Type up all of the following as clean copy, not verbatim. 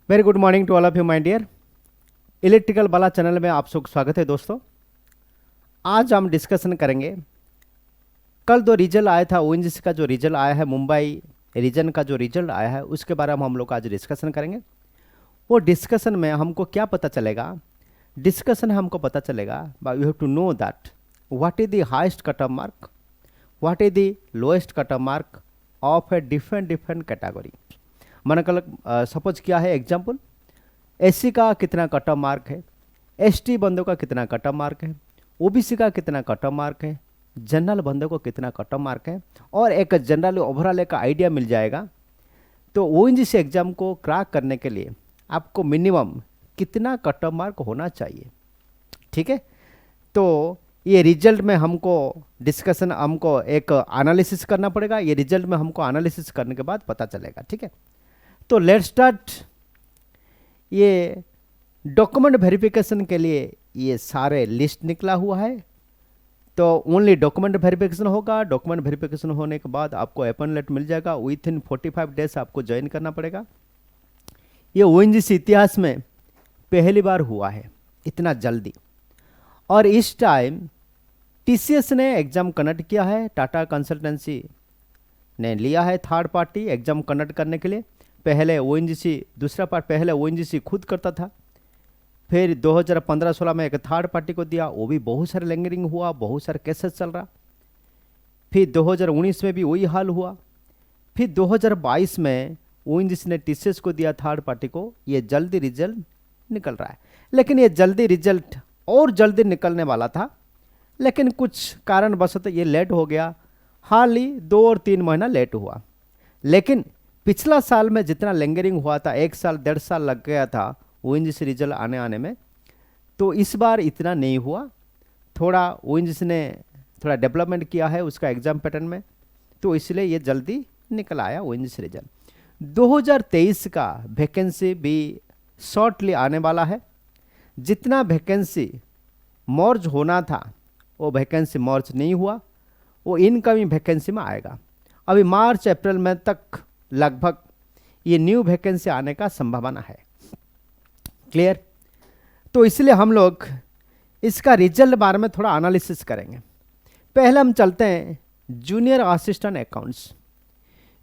Very good morning to all of you my dear. Electrical बाला channel में आप सबका स्वागत है दोस्तों। आज हम डिस्कशन करेंगे, कल जो रिजल्ट आया था ओएनजीसी का, जो रिजल्ट आया है मुंबई रीजन का, जो रिजल्ट आया है उसके बारे में हम लोग आज डिस्कशन करेंगे। वो डिस्कशन में हमको क्या पता चलेगा, डिस्कशन हमको पता चलेगा you have to know that what is the highest cut off mark, what is the lowest cut off mark of a different category. मन कल सपोज क्या है एग्जाम्पल, एससी का कितना कट ऑफ मार्क है, एसटी बंदों का कितना कट ऑफ मार्क है, ओबीसी का कितना कट ऑफ मार्क है, जनरल बंदों को कितना कट ऑफ मार्क है, और एक जनरल ओवरऑल एक आइडिया मिल जाएगा। तो ओएनजीसी एग्जाम को क्रैक करने के लिए आपको मिनिमम कितना कट ऑफ मार्क होना चाहिए, ठीक है। तो ये रिजल्ट में हमको डिस्कशन, हमको एक एनालिसिस करना पड़ेगा। ये रिजल्ट में हमको एनालिसिस करने के बाद पता चलेगा, ठीक है। तो लेट्स स्टार्ट। ये डॉक्यूमेंट वेरिफिकेशन के लिए ये सारे लिस्ट निकला हुआ है। तो ओनली डॉक्यूमेंट वेरिफिकेशन होगा। डॉक्यूमेंट वेरिफिकेशन होने के बाद आपको अपॉइंटमेंट मिल जाएगा। विथ इन 45 डेज आपको ज्वाइन करना पड़ेगा। ये ओएनजीसी इतिहास में पहली बार हुआ है इतना जल्दी। और इस टाइम टीसीएस ने एग्जाम कंडक्ट किया है, टाटा कंसल्टेंसी ने लिया है थर्ड पार्टी एग्जाम कंडक्ट करने के लिए। पहले ओएनजीसी, दूसरा पार्ट पहले ओएनजीसी खुद करता था, फिर 2015-16 में एक थर्ड पार्टी को दिया, वो भी बहुत सारे लिंगरिंग हुआ, बहुत सारे केसेस चल रहा। फिर 2019 में भी वही हाल हुआ। फिर 2022 में ओएनजीसी ने टीसीएस को दिया थर्ड पार्टी को। ये जल्दी रिजल्ट निकल रहा है, लेकिन ये जल्दी रिजल्ट और जल्दी निकलने वाला था, लेकिन कुछ कारणवश ये लेट हो गया। हाल ही 2 और 3 महीना लेट हुआ। लेकिन पिछला साल में जितना लिंगरिंग हुआ था, 1 साल 1.5 साल लग गया था ओएनजीसी रिजल्ट आने में, तो इस बार इतना नहीं हुआ। थोड़ा ओएनजीसी ने थोड़ा डेवलपमेंट किया है उसका एग्जाम पैटर्न में, तो इसलिए ये जल्दी निकल आया ओएनजीसी रिजल्ट। 2023 का वैकेंसी भी शॉर्टली आने वाला है। जितना वैकेंसी मर्ज होना था वो वैकेंसी मर्ज नहीं हुआ, वो इनकमिंग वैकेंसी में आएगा। अभी मार्च अप्रैल में तक लगभग ये न्यू वैकेंसी आने का संभावना है। क्लियर? तो इसलिए हम लोग इसका रिजल्ट बारे में थोड़ा एनालिसिस करेंगे। पहले हम चलते हैं junior assistant accounts.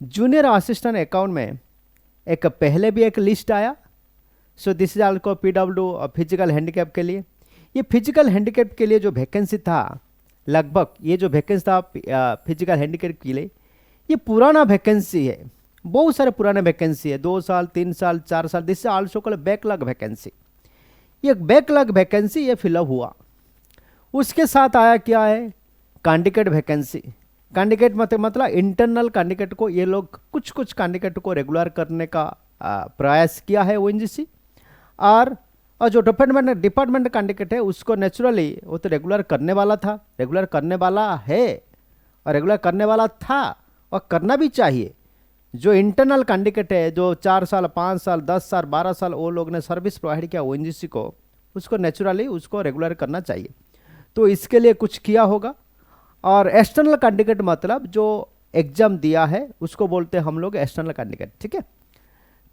Junior assistant account में एक पहले भी एक लिस्ट आया। So this is also PW physical handicap के लिए। ये फिजिकल हैंडीकैप के लिए जो वैकेंसी था, लगभग ये जो वैकेंसी था फिजिकल हैंडीकैप के लिए, ये पुराना वैकेंसी है। बहुत सारे पुराने वैकेंसी है, 2 साल 3 साल 4 साल। This also called backlog vacancy. ये बैकलॉग वैकेंसी ये फिलअप हुआ। उसके साथ आया क्या है, कैंडिडेट वैकेंसी। कैंडिडेट मतलब इंटरनल कैंडिडेट को, ये लोग कुछ कुछ कैंडिडेट को रेगुलर करने का प्रयास किया है ओएनजीसी। और जो डिपार्टमेंट कैंडिडेट है उसको नेचुरली वो तो रेगुलर करने वाला था, रेगुलर करने वाला है, और रेगुलर करने वाला था और करना भी चाहिए। जो इंटरनल कैंडिडेट है, जो 4 साल 5 साल 10 साल 12 साल वो लोग ने सर्विस प्रोवाइड किया ओएनजीसी को, उसको नेचुरली उसको रेगुलर करना चाहिए। तो इसके लिए कुछ किया होगा। और एक्सटर्नल कैंडिडेट मतलब जो एग्जाम दिया है उसको बोलते हैं हम लोग एक्सटर्नल कैंडिडेट, ठीक है।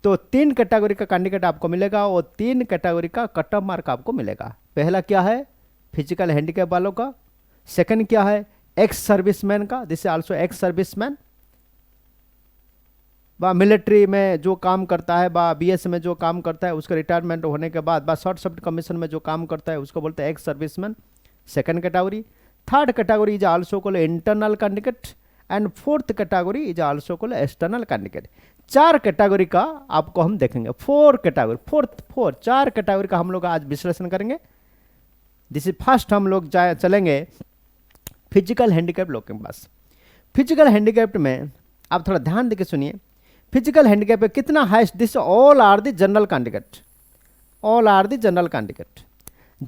तो 3 कैटेगरी का कैंडिडेट आपको मिलेगा और 3 कैटेगरी का कट ऑफ मार्क आपको मिलेगा। पहला क्या है, फिजिकल हैंडीकैप वालों का। सेकंड क्या है, एक्स सर्विसमैन का, this is also ex serviceman. बा मिलिट्री में जो काम करता है, बा बीएस में जो काम करता है, उसका रिटायरमेंट होने के बाद बा शॉर्ट सर्विस कमीशन में जो काम करता है उसको बोलते हैं ex serviceman, second category. Third category is also called internal candidate and fourth category is also called external candidate. 4 category का आपको हम देखेंगे। 4 कैटेगरी का हम लोग आज विश्लेषण करेंगे। दिस इज फर्स्ट हम लोग चलेंगे फिजिकल हैंडीकैप लोग के पास। फिजिकल हैंडीकैप में आप थोड़ा ध्यान देके सुनिए। फिजिकल हैंडीकैप पे कितना highest, this all are the general candidate, all are the general candidate.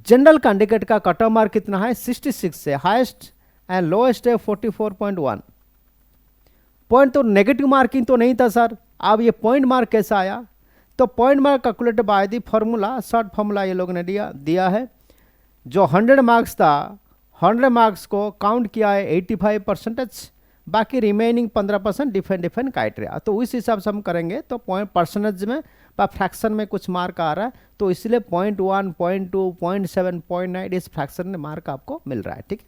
General candidate का कट ऑफ मार्क कितना है, 66 से हाईएस्ट, एंड लोएस्ट है 44.1 पॉइंट। तो नेगेटिव मार्किंग तो नहीं था सर, अब ये पॉइंट मार्क कैसा आया, तो point mark calculate by the formula, short formula ये लोग ने दिया है। जो 100 मार्क्स था, 100 मार्क्स को काउंट किया है 85% बाकी रिमेनिंग 15% डिफरेंट क्राइटेरिया। तो उस हिसाब से हम करेंगे तो पॉइंट परसेंटेज में या फ्रैक्शन में कुछ मार्क आ रहा है, तो इसलिए 0.1, 0.2, 0.7, 0.9 इस फ्रैक्शन में मार्क आपको मिल रहा है, ठीक है।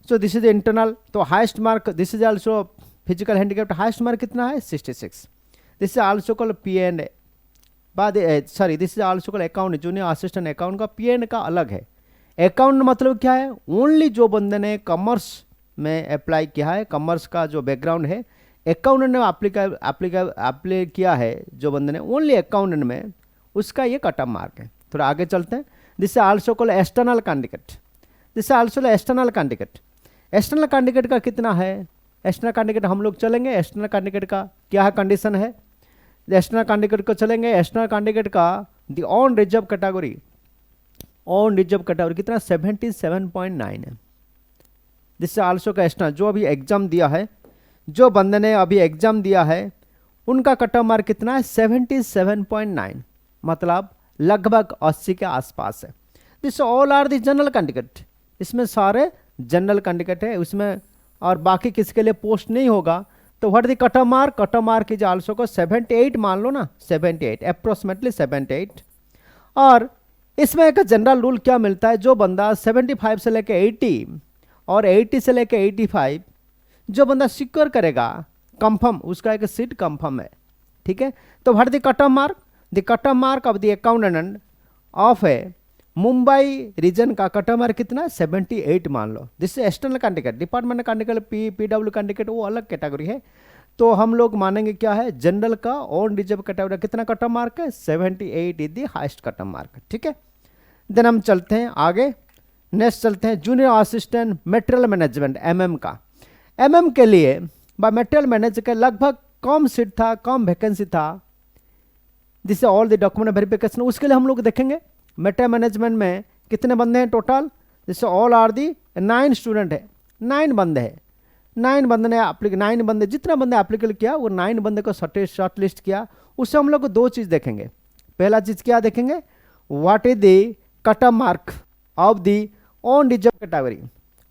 So this is internal. तो highest mark, this is also physical handicapped, highest mark कितना है 66। This is also called PN, sorry this is also called account, junior assistant account का PN का अलग है। अकाउंट मतलब क्या है, ओनली जो बंदे ने कॉमर्स में अप्लाई किया है, कॉमर्स का जो बैकग्राउंड है, अकाउंटेंट ने अप्लाई किया है जो बंदे ने ओनली अकाउंटेंट में, उसका ये कट ऑफ मार्क है। थोड़ा आगे चलते हैं। This is also called external candidate, this is also external candidate. External candidate का कितना है, एक्सटर्नल कैंडिडेट हम लोग चलेंगे, एक्सटर्नल कैंडिडेट का क्या है कंडीशन है, एक्सटर्नल कैंडिडेट को चलेंगे। एक्सटर्नल कैंडिडेट का the unreserved category, unreserved category कितना 77.9 है। दिस इज आल्सो का एक्सटर्नल, जो अभी एग्जाम दिया है, जो बंदे ने अभी एग्जाम दिया है, उनका कट ऑफ मार्क कितना है 77.9, मतलब लगभग 80 के आसपास है। This all are the general candidate, इसमें सारे जनरल कैंडिडेट है उसमें, और बाकी किसके लिए पोस्ट नहीं होगा। तो what the cut off mark, cut off mark is also को 78 मान लो ना, 78 अप्रोक्सीमेटली 78। और इसमें एक जनरल रूल क्या मिलता है, जो बंदा 75 से लेके 80 और 80 से लेके 85 जो बंदा सिक्योर करेगा कंफर्म, उसका एक सीट कंफर्म है, ठीक है। तो what the cut off mark, the cut off mark of the accountant of है मुंबई रीजन का कट ऑफ मार्क कितना 78 मान लो। This is external candidate, department candidate, PW candidate वो अलग कैटेगरी है। तो हम लोग मानेंगे क्या है, जनरल का ऑन रिजर्व कैटेगरी कितना कट ऑफ मार्क है 78 is the highest cut off mark, ठीक है। देन हम चलते हैं आगे, नेक्स्ट चलते हैं junior assistant material management MM का। MM के लिए मटेरियल मैनेजर के लगभग कम सीट था, कम वैकेंसी था। This all the document verification, उसके लिए हम लोग देखेंगे मटेरियल मैनेजमेंट में कितने बंदे हैं टोटल। जैसे ऑल आर दी 9 स्टूडेंट है, 9 बंदे हैं, 9 बंदे ने 9 बंदे, जितना बंदे एप्लीकेट किया वो 9 बंदे को शॉर्ट लिस्ट किया। उससे हम लोग 2 चीज़ देखेंगे। पहला चीज़ क्या देखेंगे, what is the cut off mark of the on reserve category.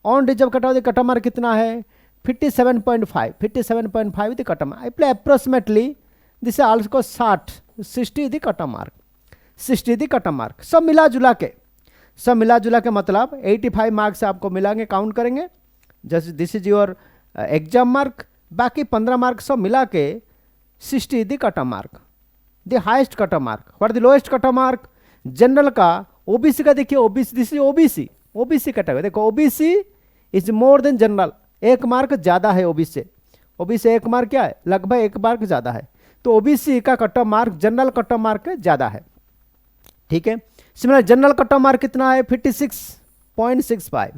Unreserved category cut off mark कितना है 57.5, 57.5 the cut off mark, approximately this also 60 the cut off mark, 60 the cut off mark. सब मिला जुला के मतलब 85 marks आपको मिलाएंगे, count करेंगे, जैसे this is your exam mark, बाकी 15 मार्क सब मिला के 60 the cut off mark, the highest cut off mark. What the lowest cut off mark, general का OBC का देखिए, OBC this is OBC category, देखो OBC is more than general, 1 mark ज़्यादा है OBC 1 मार्क क्या है, लगभग 1 मार्क ज़्यादा है। तो OBC का cut off mark general cut off mark ज़्यादा है, ठीक है। Similar general cut off mark कितना है 56.65,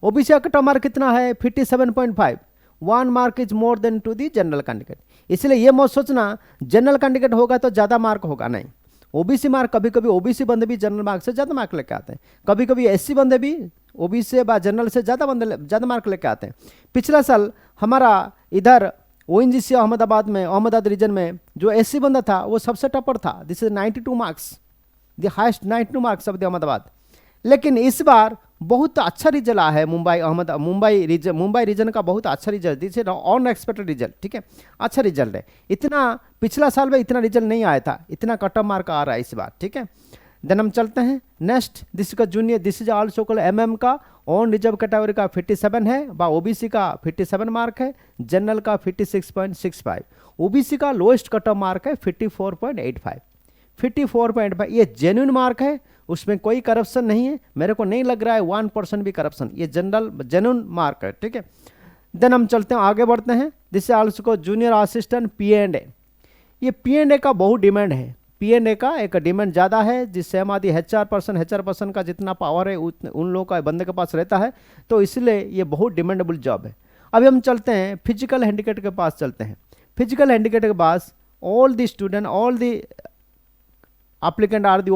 OBC का कट ऑफ मार्क कितना है 57.5, 1 mark is more than to the general candidate. इसलिए ये मत सोचना जनरल कैंडिडेट होगा तो ज़्यादा मार्क होगा, नहीं। OBC मार्क, कभी कभी OBC बंदे भी जनरल मार्क से ज़्यादा मार्क लेके आते हैं, कभी कभी SC बंदे भी OBC से जनरल से ज़्यादा मार्क लेके आते हैं। पिछला साल हमारा इधर ONGC अहमदाबाद रीजन में जो SC बंदा था वो सबसे टॉपर था, this is 92 marks, the highest 92 marks of the Ahmedabad. लेकिन इस बार बहुत अच्छा रिजल्ट आया है मुंबई रीजन का बहुत अच्छा result, this is unexpected result, ठीक है, अच्छा रिजल्ट है। इतना पिछला साल में इतना रिजल्ट नहीं आया था, इतना कट ऑफ मार्क आ रहा है इस बार, ठीक है। देन हम चलते हैं नेक्स्ट, दिस का junior, this is also called MM का ऑन रिजर्व कैटेगरी का 57 है, OBC का 57 मार्क है, जनरल का 56.65, OBC का लोएस्ट कट ऑफ मार्क है 54.85, 54.5 ये जेन्युइन मार्क है, उसमें कोई करप्शन नहीं है, मेरे को नहीं लग रहा है 1% भी करप्शन, ये जनरल जेन्युइन मार्क है, ठीक है। देन हम चलते हैं आगे बढ़ते हैं, दिस आल्सो को जूनियर असिस्टेंट P&A। ये P&A का बहुत डिमांड है, P&A का एक डिमांड ज़्यादा है, जिससे हमारी HR पर्सन का जितना पावर है उन लोगों का बंदे के पास रहता है, तो इसलिए ये बहुत डिमांडेबल जॉब है। अभी हम चलते हैं फिजिकल हैंडीकैप के पास चलते हैं। फिजिकल हैंडीकैप के पास all the student, all the applicant are the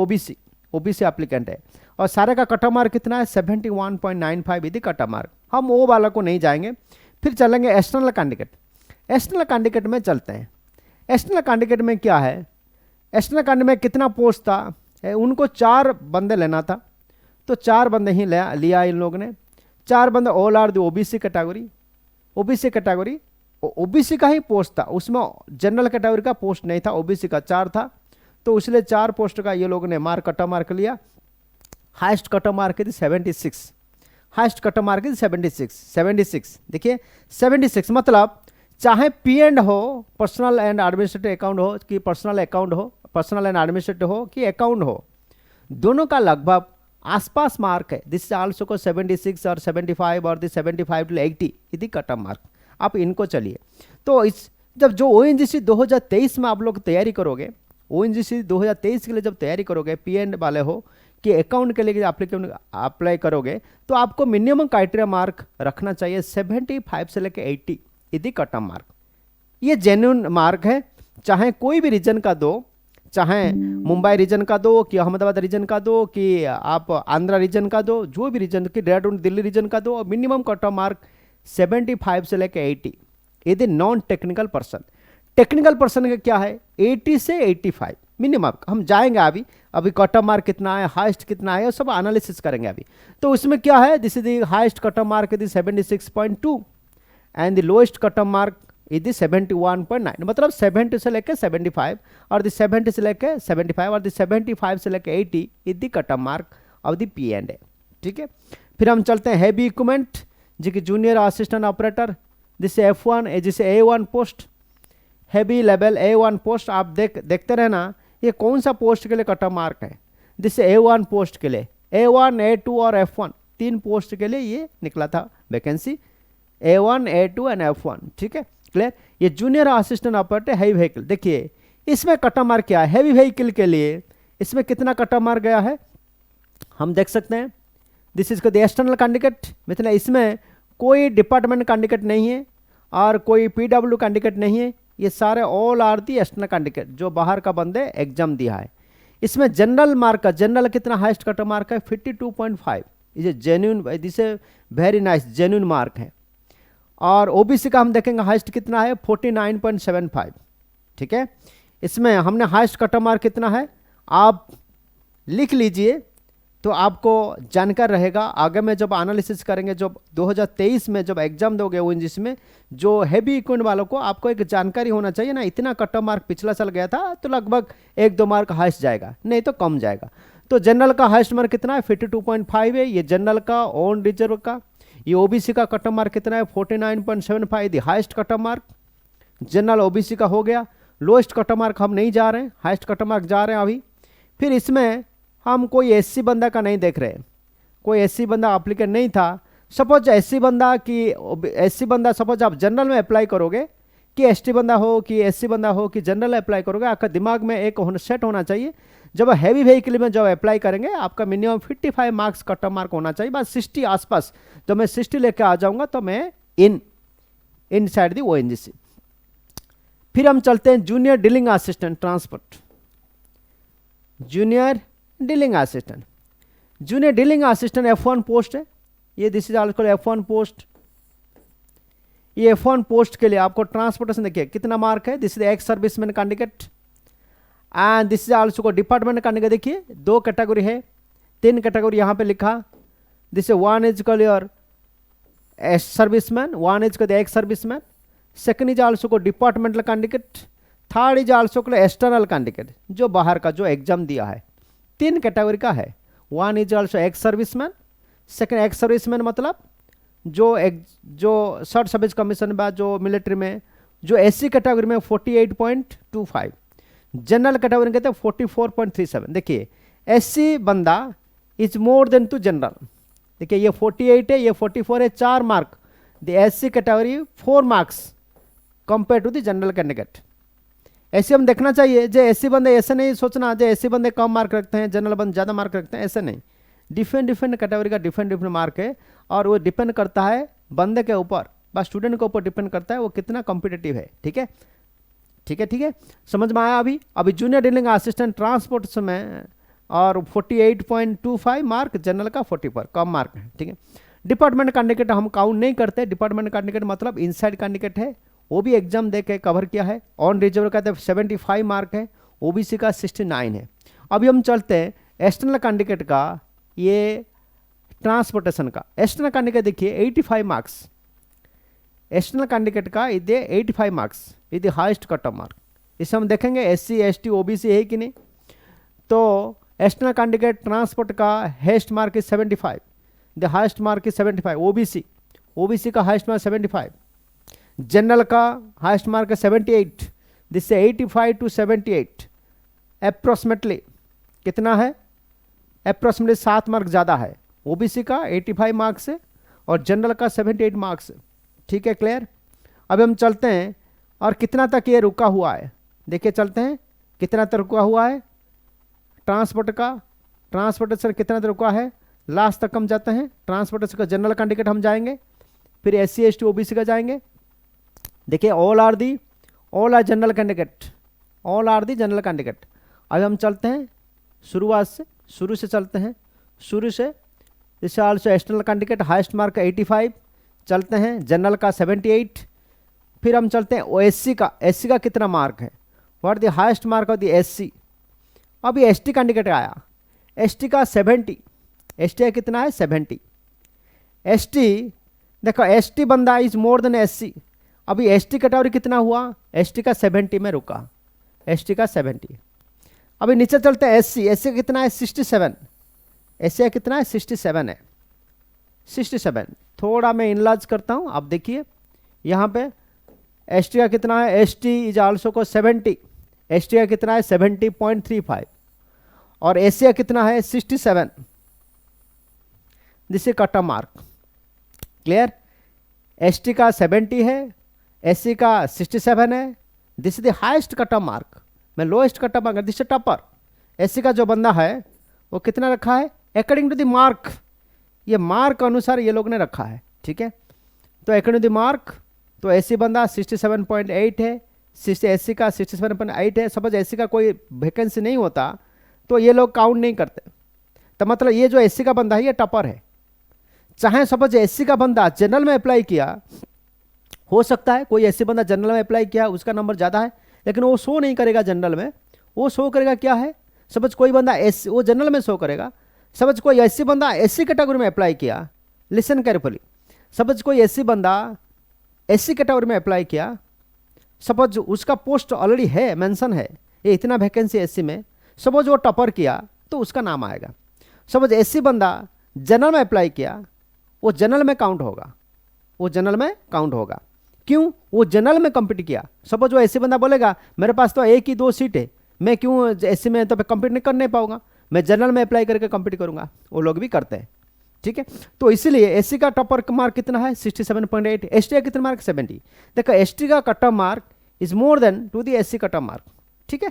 OBC applicant है, और सारे का कट ऑफ मार्क कितना है 71.95 यदि कट ऑफ मार्क। हम वो वाला को नहीं जाएंगे, फिर चलेंगे एक्सटर्नल कैंडिडेट। एक्सटर्नल कैंडिडेट में चलते हैं। एक्सटर्नल कैंडिडेट में क्या है, एक्सटर्नल कैंडिडेट में कितना पोस्ट था, उनको 4 बंदे लेना था, तो 4 बंदे ही लिया इन लोगों ने। 4 बंदे all are the OBC category, OBC category, OBC का ही पोस्ट था, उसमें जनरल कैटेगरी का पोस्ट नहीं था, ओबीसी का 4 था, तो इसलिए 4 पोस्ट का ये लोगों ने कट मार्क लिया। हाईएस्ट कट मार्क थी 76, हाईएस्ट कट मार्क थी 76। देखिए 76 मतलब चाहे पी एंड हो, पर्सनल एंड एडमिनिस्ट्रेटिव अकाउंट हो कि पर्सनल अकाउंट हो, पर्सनल एंड एडमिनिस्ट्रेटिव हो कि अकाउंट हो, दोनों का लगभग आसपास मार्क है। दिस इज आल्सो को 76 और 75 और दिस 75 टू 80 यदि कट मार्क। आप इनको चलिए, तो इस जब जो ओएनजीसी 2023 में आप लोग तैयारी करोगे, ओएनजीसी 2023 के लिए जब तैयारी करोगे, पी एंड वाले हो कि अकाउंट के लिए अप्लाई करोगे, तो आपको मिनिमम क्राइटेरिया मार्क रखना चाहिए 75 से लेकर 80 यदि कट मार्क। ये जेन्युइन मार्क है, चाहे कोई भी रीजन का दो, चाहे मुंबई रीजन का दो कि अहमदाबाद रीजन का दो कि आप आंध्रा रीजन का दो, जो भी रीजन की देहरादून दिल्ली रीजन का दो, मिनिमम कट ऑफ मार्क 75 से लेकर 80 यदि non technical person. Technical person का क्या है 80 से 85 मिनिमम। हम जाएंगे अभी कट ऑफ मार्क कितना है, हाईएस्ट कितना है, सब एनालिसिस करेंगे अभी। तो उसमें क्या है, this is the highest cut off mark is 76.2 and the lowest cut off mark is 71.9, मतलब 70 से लेकर 75 और द 70 से लेकर 75 और द 75 से लेकर 80 is the cut off mark of the P and A. ठीक है, फिर हम चलते हैं हैवी इक्विपमेंट जी की जूनियर असिस्टेंट ऑपरेटर, जिससे F1 जिसे A1 post, heavy level A1 post. आप देखते रहना ये कौन सा पोस्ट के लिए कट ऑफ मार्क है। जिससे A1 पोस्ट के लिए A1 A2 और F1 3 पोस्ट के लिए ये निकला था vacancy, A1 A2 and F1। ठीक है, क्लियर। ये junior assistant operator heavy vehicle, देखिए इसमें कट ऑफ मार्क क्या है, हैवी व्हीकल के लिए इसमें कितना कट ऑफ मार्क गया है हम देख सकते हैं। This is the external candidate, मतलब इसमें कोई डिपार्टमेंट कैंडिडेट नहीं है और कोई PW कैंडिडेट नहीं है, ये सारे all are the external candidate जो बाहर का बंदे एग्जाम दिया है। इसमें जनरल मार्क का, जनरल कितना हाईएस्ट कट ऑफ मार्क है 52.5, इसे genuine, this very nice genuine mark है। और ओबीसी का हम देखेंगे हाईएस्ट कितना है 49.75। ठीक है, इसमें हमने हाईएस्ट कट ऑफ मार्क कितना है आप लिख लीजिए, तो आपको जानकार रहेगा। आगे में जब एनालिसिस करेंगे, जब 2023 में जब एग्जाम दोगे ओएनजीसी में, जो हैवी इक्विपमेंट वालों को आपको एक जानकारी होना चाहिए ना, इतना कट ऑफ मार्क पिछला साल गया था तो लगभग 1-2 मार्क हाईएस्ट जाएगा, नहीं तो कम जाएगा। तो जनरल का हाईएस्ट मार्क कितना है 52.5 है, ये जनरल का ऑन रिजर्व का। ये ओबीसी का कट ऑफ मार्क कितना है 49.75, the highest cut off mark general OBC का हो गया। लोएस्ट कट ऑफ मार्क हम नहीं जा रहे हैं, हाईएस्ट कट ऑफ मार्क जा रहे हैं अभी। फिर इसमें हम कोई एससी बंदा का नहीं देख रहे, कोई एससी बंदा एप्लीकेंट नहीं था। सपोज एससी बंदा की एससी बंदा सपोज आप जनरल में अप्लाई करोगे कि एसटी बंदा हो कि एससी बंदा हो कि जनरल अप्लाई करोगे, आपका दिमाग में एक सेट होना चाहिए। जब हैवी व्हीकल में जब अप्लाई करेंगे आपका minimum 55 marks cut off mark होना चाहिए, बस 60 आसपास। जब मैं 60 लेके आ जाऊंगा तो मैं इन साइड दी ओएनजीसी। फिर हम चलते हैं junior dealing assistant transport, junior dealing assistant. Junior dealing assistant F1 post है, ये this is also F1 post. ये F1 पोस्ट के लिए आपको ट्रांसपोर्टेशन देखिए कितना मार्क है, this is ex serviceman candidate and this is also को डिपार्टमेंट कैंडिडेट। देखिए 2 कैटेगरी है, 3 कैटेगरी यहाँ पे लिखा। This is 1 is call your ex serviceman, 1 is call ex serviceman, second is also को departmental candidate, third is also को external candidate जो बाहर का जो एग्जाम दिया है। 3 कैटेगरी का है। 1 is also x serviceman, second ex serviceman मतलब जो शॉर्ट सर्विस कमीशन बाद जो मिलिट्री में, जो एससी कैटेगरी में 48.25, जनरल कैटेगरी कहते हैं 44.37। देखिए एससी बंदा is more than to general, देखिए ये 48 है, ये 44 है, 4 मार्क। The SC category 4 marks compare to the general candidate. ऐसे हम देखना चाहिए, जो एससी बंदे ऐसे नहीं सोचना जो एससी बंदे कम मार्क रखते हैं जनरल बंदे ज़्यादा मार्क रखते हैं, ऐसे नहीं। डिफरेंट कैटेगरी का डिफरेंट मार्क है और वो डिपेंड करता है बंदे के ऊपर, बस स्टूडेंट के ऊपर डिपेंड करता है वो कितना कॉम्पिटिटिव है। ठीक है, ठीक है, ठीक है, समझ में आया। अभी जूनियर डीलिंग असिस्टेंट ट्रांसपोर्ट में और 48.25 मार्क, जनरल का 40 पर कम मार्क है। ठीक है, डिपार्टमेंट कैंडिडेट हम काउंट नहीं करते, डिपार्टमेंट कैंडिडेट मतलब इनसाइड कैंडिडेट है, वो भी एग्जाम दे के कवर किया है। ऑन रिजर्व का 75 मार्क है, ओबीसी का 69 है। अभी हम चलते हैं एक्सटर्नल कैंडिडेट का, ये ट्रांसपोर्टेशन का एक्सटर्नल कैंडिडेट देखिए 85 मार्क्स, एक्सटर्नल कैंडिडेट का इधे 85 मार्क्स इधे हाईएस्ट कट ऑफ मार्क। इसे हम देखेंगे एससी एसटी ओबीसी है कि नहीं। तो एक्सटर्नल कैंडिडेट ट्रांसपोर्ट का highest mark is 75, the highest mark is 75। OBC का हाईएस्ट मार्क 75, जनरल का हाईएस्ट मार्क है 78। दिस से 85 to 78 अप्रोक्सीमेटली कितना है, अप्रोक्सीमेटली 7 मार्क ज़्यादा है ओबीसी का 85 मार्क्स से और जनरल का 78 मार्क्स से। ठीक है, क्लियर। अब हम चलते हैं और कितना तक ये रुका हुआ है, देखिए चलते हैं कितना तक रुका हुआ है ट्रांसपोर्टेशन कितना तक रुका है, लास्ट तक हम जाते हैं। ट्रांसपोर्टेशन का जनरल कैंडिडेट हम जाएंगे, फिर एससी एसटी ओबीसी का जाएंगे। देखिए all are general candidate, all are the general candidate. अब हम चलते हैं शुरू से चलते हैं, शुरू से। इससे also external candidate highest mark 85, चलते हैं जनरल का 78। फिर हम चलते हैं एससी का कितना मार्क है, what the highest mark of the SC. अभी एसटी कैंडिडेट आया, एसटी का 70, एसटी का कितना है 70। एसटी देखो एसटी बंदा इज मोर देन एससी। अभी एसटी कैटेगरी कितना हुआ, एसटी का 70 में रुका, एसटी का 70। अभी नीचे चलते हैं एससी का कितना है 67, एससी का कितना है 67 है, 67। थोड़ा मैं इनलार्ज करता हूँ, आप देखिए यहाँ पे एसटी का कितना है, एसटी इज आल्सो को 70, एसटी का कितना है 70.35 और एससी का कितना है 67। This is cut off mark, clear. ST का 70 है, एससी का 67 है, this is the highest cut off mark. मैं lowest cut off mark, this is topper. SC का जो बंदा है वो कितना रखा है अकॉर्डिंग टू द मार्क, ये मार्क अनुसार ये लोग ने रखा है, ठीक है। तो अकॉर्डिंग टू द मार्क तो एससी बंदा 67.8 है, एससी का 67.8 है। सपोज एससी का कोई वैकेंसी नहीं होता तो ये लोग काउंट नहीं करते, तो मतलब ये जो एससी का बंदा है ये टॉपर है। चाहे सपोज एससी का बंदा जनरल में अप्लाई किया, हो सकता है कोई एससी बंदा जनरल में अप्लाई किया उसका नंबर ज़्यादा है, लेकिन वो शो नहीं करेगा जनरल में, वो शो करेगा क्या है, सपोज कोई बंदा एस वो जनरल में शो करेगा। सपोज कोई एससी बंदा एससी कैटेगरी में अप्लाई किया, लिसन केयरफुली, सपोज कोई एससी बंदा एससी कैटेगरी में अप्लाई किया, सपोज उसका पोस्ट ऑलरेडी है, मेंशन है ये इतना वैकेंसी एससी में, सपोज वो टॉपर किया तो उसका नाम आएगा। सपोज एससी बंदा जनरल में अप्लाई किया, वो जनरल में काउंट होगा, वो जनरल में काउंट होगा। क्यों, वो जनरल में कम्पीट किया। सपोज वो एससी बंदा बोलेगा मेरे पास तो एक ही 2 सीट है, मैं क्यों एससी में तो कम्पीट नहीं कर नहीं पाऊंगा, मैं जनरल में अप्लाई करके कम्पीट करूंगा, वो लोग भी करते हैं, ठीक है। तो इसलिए एससी का टॉपर मार्क कितना है 67.8, एसटी का कितना मार्क 70। देखो एसटी का cut off mark is more than to the SC cut off mark, ठीक है,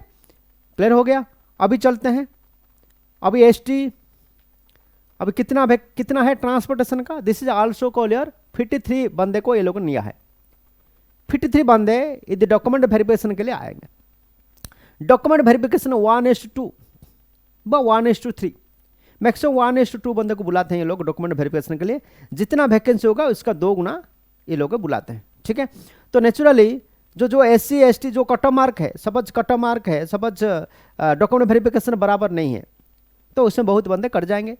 क्लियर हो गया। अभी चलते हैं, अभी एसटी अभी कितना है ट्रांसपोर्टेशन का, दिस इज आल्सो कॉलियर 53 बंदे को ये लोगों ने लिया है। 53 बंदे यदि डॉक्यूमेंट वेरिफिकेशन के लिए आएंगे। डॉक्यूमेंट वेरिफिकेशन 1:2 व 1:3, मैक्सिमम 1:2 बंदे को बुलाते हैं ये लोग डॉक्यूमेंट वेरिफिकेशन के लिए। जितना वैकेंसी होगा उसका 2 गुना ये लोग बुलाते हैं, ठीक है। तो नेचुरली जो एससी एसटी जो कट ऑफ मार्क है, सपोज कट ऑफ मार्क है, सपोज डॉक्यूमेंट वेरिफिकेशन बराबर नहीं है तो उसमें बहुत बंदे कट जाएंगे।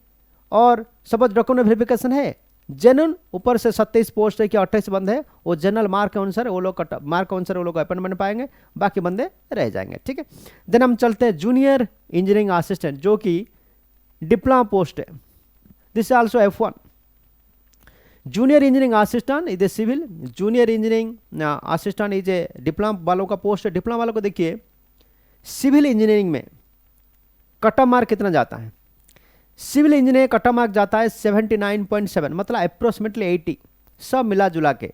और सपोज डॉक्यूमेंट वेरिफिकेशन है जेन्युइन, ऊपर से 27 पोस्ट है कि 28 बंदे है, वो जनरल मार्क के अनुसार वो लोग मार्क अनुसार वो लोग अपॉइंटमेंट पाएंगे, बाकी बंदे रह जाएंगे, ठीक है। देन हम चलते हैं जूनियर इंजीनियरिंग असिस्टेंट जो कि डिप्लोमा पोस्ट है, this also F1। Junior engineering assistant is a civil, junior engineering assistant is a diploma वालों का पोस्ट है। डिप्लोमा वालों को देखिए सिविल इंजीनियरिंग में कट ऑफ मार्क कितना जाता है, civil engineering cut off mark जाता है 79.7, मतलब अप्रोक्सीमेटली 80 सब मिला जुला के,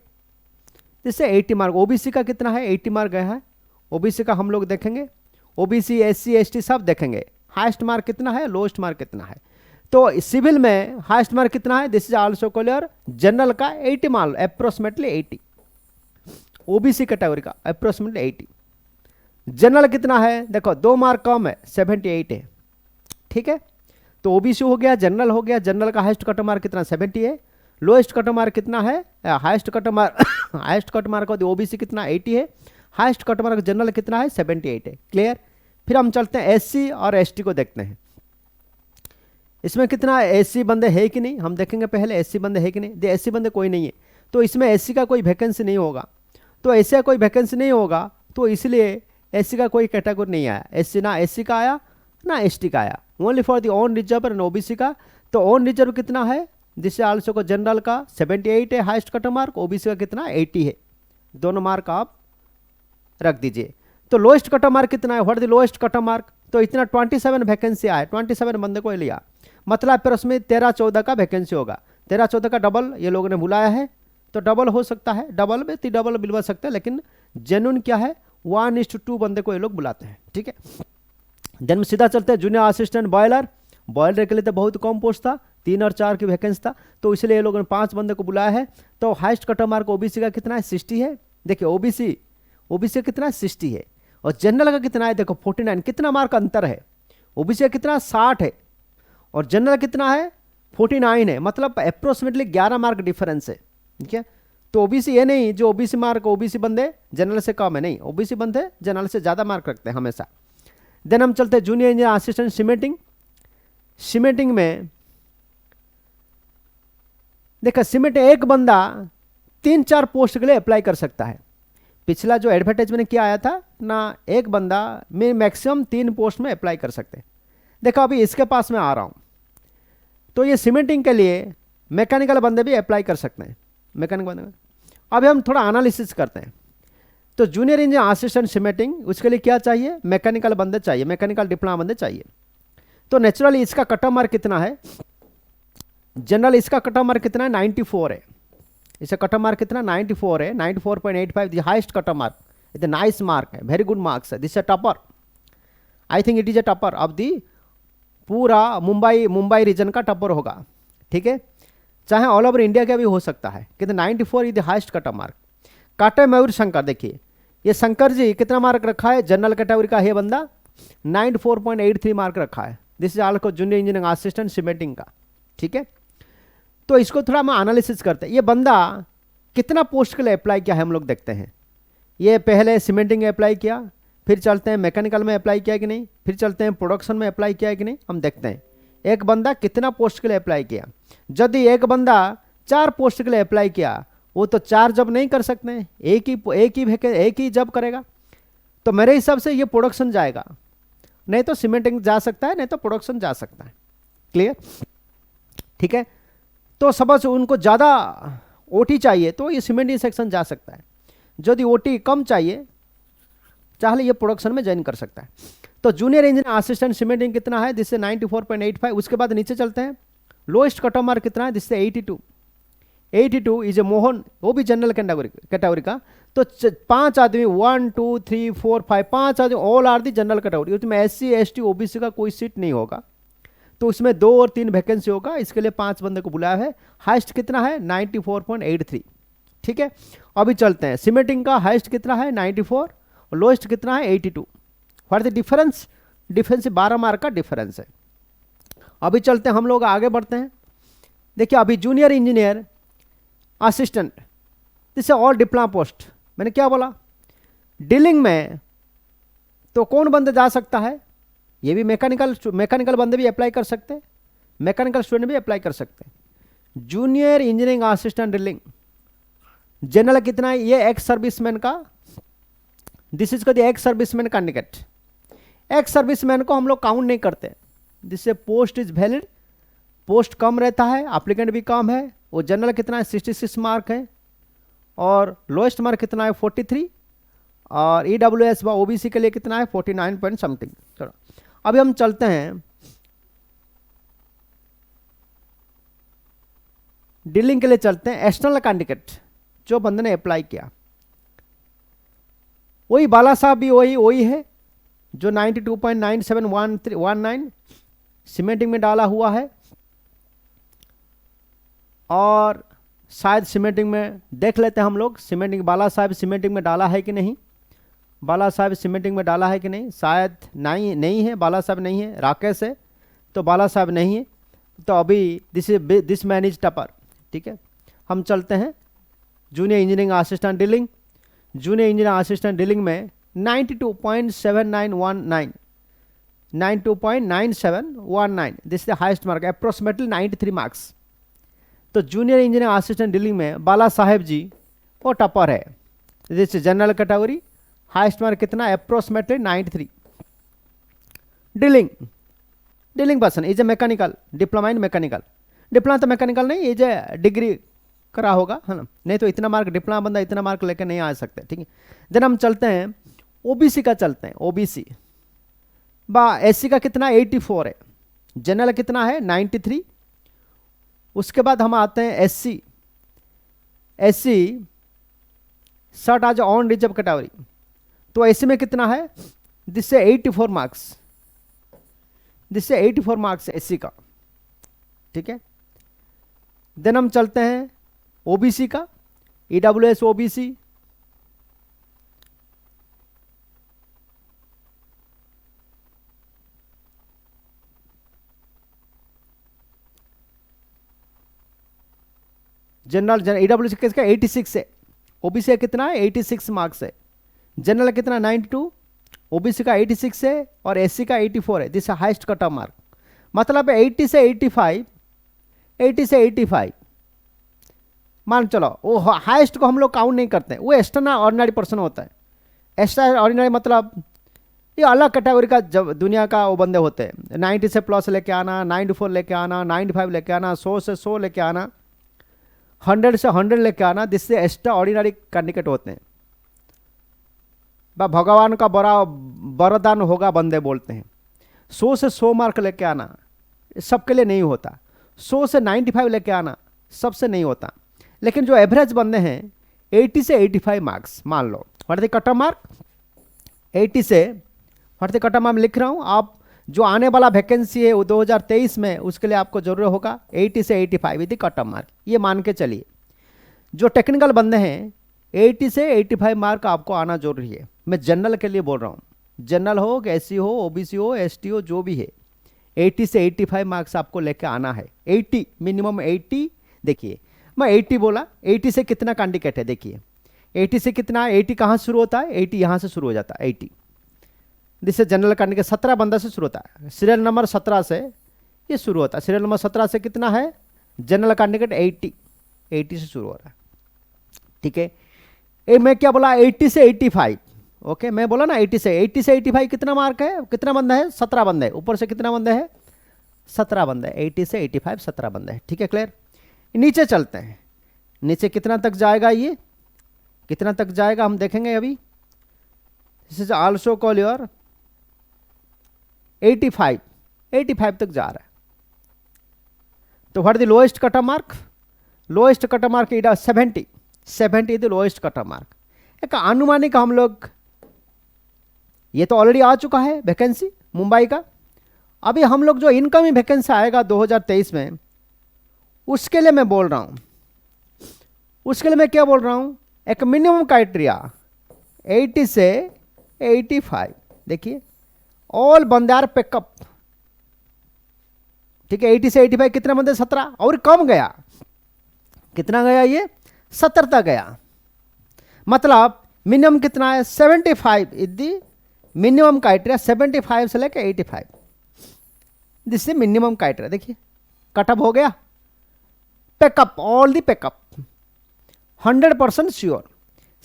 जिससे 80 मार्क। ओबीसी का कितना है 80 मार्क गया है, ओबीसी का हम लोग देखेंगे, ओबीसी एससी एसटी सब देखेंगे हाईएस्ट मार्क कितना है, लोएस्ट मार्क कितना है। तो सिविल में हाईएस्ट मार्क कितना है, this is also clear. General का 80 मार्क अप्रोक्सीमेटली 80, ओबीसी कैटेगरी का अप्रोक्सीमेटली 80। जनरल कितना है, देखो 2 मार्क कम है 78 है, ठीक है। तो ओबीसी हो गया, जनरल हो गया। जनरल का हाईएस्ट कट मार्क कितना 70 है, लोएस्ट कट मार्क कितना है, highest cut mark highest cut mark OBC कितना 80 है, हाईएस्ट कट मार्क जनरल कितना है 78 है, क्लियर। फिर हम चलते हैं एससी और एसटी को देखते हैं, इसमें कितना एससी बंदे है कि नहीं हम देखेंगे पहले, एससी बंदे है कि नहीं। एससी बंदे कोई नहीं है, तो इसमें एससी का कोई वैकेंसी नहीं होगा। तो ऐसा कोई वैकेंसी नहीं होगा तो इसलिए एससी का कोई कैटेगरी नहीं आया। एससी ना एससी का आया ना एसटी का आया, only for the on reserve and OBC का। तो ऑन रिजर्व कितना है, जिससे आल्सो को जनरल का 78 है हाईएस्ट कट मार्क, ओबीसी का कितना 80 है, दोनों मार्क आप रख दीजिए। तो लोएस्ट कट मार्क कितना है, what the lowest cut mark, तो इतना 27 वैकेंसी आया, 27 बंदे को लिया, मतलब फिर उसमें 13-14 का वैकेंसी होगा। 13-14 का डबल ये लोगों ने बुलाया है, तो डबल हो सकता है, डबल में डबल बिलवा सकते हैं, लेकिन जेन्युइन क्या है 1:2 बंदे को ये लोग बुलाते हैं। ठीक है, जन्म सीधा चलते हैं जूनियर असिस्टेंट बॉयलर। बॉयलर के लिए तो बहुत कम पोस्ट था, 3 और 4 की वैकेंसी था, तो इसलिए ये लोगों ने 5 बंदे को बुलाया है। तो हाईएस्ट कट मार्क ओबीसी का कितना है 60 है। देखिए ओबीसी का कितना है 60 है, और जनरल का कितना है देखो 49, कितना मार्क अंतर है, ओबीसी का कितना 60 है और जनरल कितना है 49 है, मतलब अप्रोक्सीमेटली 11 मार्क डिफरेंस है। ठीक है, तो ओबीसी ये नहीं जो ओबीसी मार्क ओबीसी बंदे जनरल से कम है, नहीं, ओबीसी बंदे जनरल से ज़्यादा मार्क रखते हैं हमेशा। देन हम चलते हैं junior engineer assistant cementing. Cementing में देखा सीमेंट एक बंदा 3-4 पोस्ट के लिए अप्लाई कर सकता है। पिछला जो एडवर्टाइजमेंट किया आया था ना, एक बंदा में मैक्सिमम 3 पोस्ट में अप्लाई कर सकते हैं। देखो अभी इसके पास में आ रहा हूँ, तो ये सीमेंटिंग के लिए मैकेनिकल बंदे भी अप्लाई कर सकते हैं, मैकेनिकल बंदे। अभी हम थोड़ा एनालिसिस करते हैं। तो जूनियर इंजीनियर असिस्टेंट सीमेंटिंग, उसके लिए क्या चाहिए, मैकेनिकल बंदे चाहिए, मैकेनिकल डिप्लोमा बंदे चाहिए। तो नेचुरली इसका कट ऑफ मार्क कितना है, जनरल इसका कट ऑफ मार्क कितना है 94 है, इसका कट ऑफ मार्क कितना 94 है, 94.85 the highest cut off mark, it nice mark है, वेरी गुड मार्क्स है, this A topper, I think it is a topper of the पूरा मुंबई रीजन का टॉपर होगा। ठीक है, चाहे ऑल ओवर इंडिया का भी हो सकता है, कितना 94 is the highest cut off mark. काटे मयूर शंकर, देखिए ये शंकर जी कितना मार्क रखा है, जनरल कैटेगरी का है बंदा 94.83 मार्क रखा है, दिस इज ऑल को जूनियर इंजीनियरिंग असिस्टेंट सीमेंटिंग का। ठीक है, तो इसको थोड़ा हम एनालिसिस करते हैं, ये बंदा कितना पोस्ट के लिए अप्लाई किया है हम लोग देखते हैं। ये पहले सीमेंटिंग में अप्लाई किया, फिर चलते हैं मैकेनिकल में अप्लाई किया कि नहीं, फिर चलते हैं प्रोडक्शन में अप्लाई किया कि नहीं, हम देखते हैं एक बंदा कितना पोस्ट के लिए अप्लाई किया। यदि एक बंदा 4 पोस्ट के लिए अप्लाई किया, वो तो 4 जॉब नहीं कर सकते हैं, एक ही जॉब करेगा, तो मेरे हिसाब से ये प्रोडक्शन जाएगा, नहीं तो सीमेंटिंग जा सकता है, नहीं तो प्रोडक्शन जा सकता है। क्लियर, ठीक है, तो समझ उनको ज़्यादा ओटी चाहिए तो ये सीमेंटिंग सेक्शन जा सकता है, यदि ओटी कम चाहिए चाहे ये प्रोडक्शन में ज्वाइन कर सकता है। तो जूनियर इंजीनियर असिस्टेंट सीमेंटिंग कितना है, जिससे 94.85। उसके बाद नीचे चलते हैं, लोएस्ट कट ऑफ मार्क कितना है, जिससे 82 इज ए मोहन, वो भी जनरल कैटेगरी का। तो 5 आदमी 1 2 3 4 5 5 आदमी all are the general category, उसमें SC ST OBC का कोई सीट नहीं होगा, तो उसमें 2 और 3 वैकेंसी होगा, इसके लिए 5 बंदे को बुलाया है। हाईएस्ट कितना है 94.83। ठीक है, अभी चलते हैं सीमेंटिंग का हाईएस्ट कितना है 94 और लोएस्ट कितना है 82। व्हाट द डिफरेंस, 12 मार्क का डिफरेंस है। अभी चलते हैं हम लोग आगे बढ़ते हैं। देखिए अभी जूनियर इंजीनियर असिस्टेंट, इससे ऑल डिप्लोमा पोस्ट, मैंने क्या बोला डीलिंग में, तो कौन बंदे जा सकता है, ये भी मैकेनिकल बंदे भी अप्लाई कर सकते हैं, मैकेनिकल स्टूडेंट भी अप्लाई कर सकते हैं। Junior engineering assistant drilling, general कितना है, ये एक्स सर्विसमैन का, दिस इज का x serviceman candidate. Ex serviceman को हम लोग काउंट नहीं करते, जिससे पोस्ट इज वैलिड, पोस्ट कम रहता है, एप्लीकेंट भी कम है। वो जनरल कितना है 66 मार्क है, और लोएस्ट मार्क कितना है 43, और EWS व OBC के लिए कितना है 49 पॉइंट समथिंग। चलो अभी हम चलते हैं डीलिंग के लिए, चलते हैं एक्सटर्नल कैंडिडेट जो बंदे ने अप्लाई किया, वही बाला साहब भी वही है जो 92.9719 सीमेंटिंग में डाला हुआ है, और शायद सीमेंटिंग में देख लेते हैं हम लोग, सीमेंटिंग बाला साहब सीमेंटिंग में डाला है कि नहीं, बाला साहब सीमेंटिंग में डाला है कि नहीं, शायद नहीं है, बाला साहब नहीं है, राकेश है, तो बाला साहब नहीं है, तो अभी दिस मैन इज टपर। ठीक है, हम चलते हैं junior engineering assistant dealing. Junior engineer assistant dealing में 92.9719, 92.9719, this is the highest mark, approximately 93 marks. तो जूनियर इंजीनियर असिस्टेंट ड्रिलिंग में बाला साहेब जी वो टॉपर है। जैसे जनरल कैटेगरी हाईएस्ट मार्क कितना, approximately 93। Drilling person is a mechanical, diploma in mechanical. Diploma तो mechanical नहीं, is a degree करा होगा, है ना, नहीं तो इतना मार्क डिप्लोमा बंदा इतना मार्क लेकर नहीं आ सकते, ठीक है। देन हम चलते हैं ओबीसी का, चलते हैं ओबीसी बा। एससी का कितना 84 है, जनरल कितना है 93। उसके बाद हम आते हैं एससी सर्ट आज ऑन रिजर्व कैटेगरी, तो एससी में कितना है, जिससे 84 मार्क्स, जिससे 84 मार्क्स एससी का, ठीक है। देन हम चलते हैं ओबीसी का, ईडब्ल्यूएस ओबीसी, जनरल ईडब्ल्यूएस किसका 86 है, ओबीसी का कितना है 86 मार्क्स है, जनरल कितना 92, ओबीसी का 86 है और एससी का 84 है। This highest cut off mark, मतलब 80 से 85, 80 से 85 मान चलो, वो हाईएस्ट को हम लोग काउंट नहीं करते हैं, वो एक्स्ट्रा ऑर्डिनरी पर्सन होता है। एक्स्ट्रा ऑर्डिनरी मतलब ये अलग कैटेगरी का जब दुनिया का वो बंदे होते हैं, 90 से प्लस लेके आना, 94 लेके आना, 95 लेके आना, 100 से 100 लेके आना, 100 से 100 लेके आना, जिससे एक्स्ट्रा ऑर्डिनरी कैंडिडेट होते हैं। भगवान का बड़ा वरदान होगा बंदे बोलते हैं। 100 से 100 मार्क लेके आना सबके लिए नहीं होता, 100 से 95 लेके आना सबसे नहीं होता, लेकिन जो एवरेज बंदे हैं 80 से 85 मार्क्स मान लो, what the cut off mark 80 से, what the cut off mark लिख रहा हूँ। आप जो आने वाला वैकेंसी है वो 2023 में, उसके लिए आपको जरूरत होगा 80 से 85 विद कट ऑफ मार्क, ये मान के चलिए। जो टेक्निकल बंदे हैं 80 से 85 मार्क आपको आना जरूरी है। मैं जनरल के लिए बोल रहा हूँ, जनरल हो, एससी हो, ओबीसी हो, एसटी हो, जो भी है 80 से 85 मार्क्स आपको लेके आना है। 80 मिनिमम 80, देखिए मैं 80 बोला, 80 से कितना कैंडिडेट है, देखिए 80 से कितना है, 80 कहाँ शुरू होता है, 80 यहाँ से शुरू हो जाता है 80, जिससे जनरल कैंडिडेट 17 बंदा से शुरू होता है, सीरियल नंबर 17 से ये शुरू होता है। सीरियल नंबर 17 से कितना है जनरल कैंडिडेट 80 से शुरू हो रहा है, ठीक है। मैं क्या बोला 80 से 85, ओके मैं बोला ना 80 से 85 कितना मार्क है, कितना बंदा है 17 बंदे, ऊपर से कितना बंदे हैं 17 बंदे, 80 से 85 17 बंदे हैं, ठीक है क्लियर। नीचे चलते हैं, नीचे कितना तक जाएगा, ये कितना तक जाएगा हम देखेंगे अभी। This is also call your 85 तक जा रहा है। तो what the lowest cut off mark, lowest cut off mark it 70 is the lowest cut off mark. एक अनुमानिक हम लोग, ये तो ऑलरेडी आ चुका है वैकेंसी मुंबई का, अभी हम लोग जो इनकमिंग वैकेंसी आएगा 2023 में, उसके लिए मैं बोल रहा हूं, उसके लिए मैं क्या बोल रहा हूं, एक मिनिमम क्राइटेरिया 80 से 85, देखिए ऑल बंदार पिकअप, ठीक है। 80 से 85 कितना बंदे 17 और कम गया, कितना गया ये 70 तक गया, मतलब मिनिमम कितना है 75 इज द मिनिमम क्राइटेरिया, 75 से लेकर 85 दिस इज मिनिमम क्राइटेरिया। देखिए कटअप हो गया, pack up all the pack up 100% sure,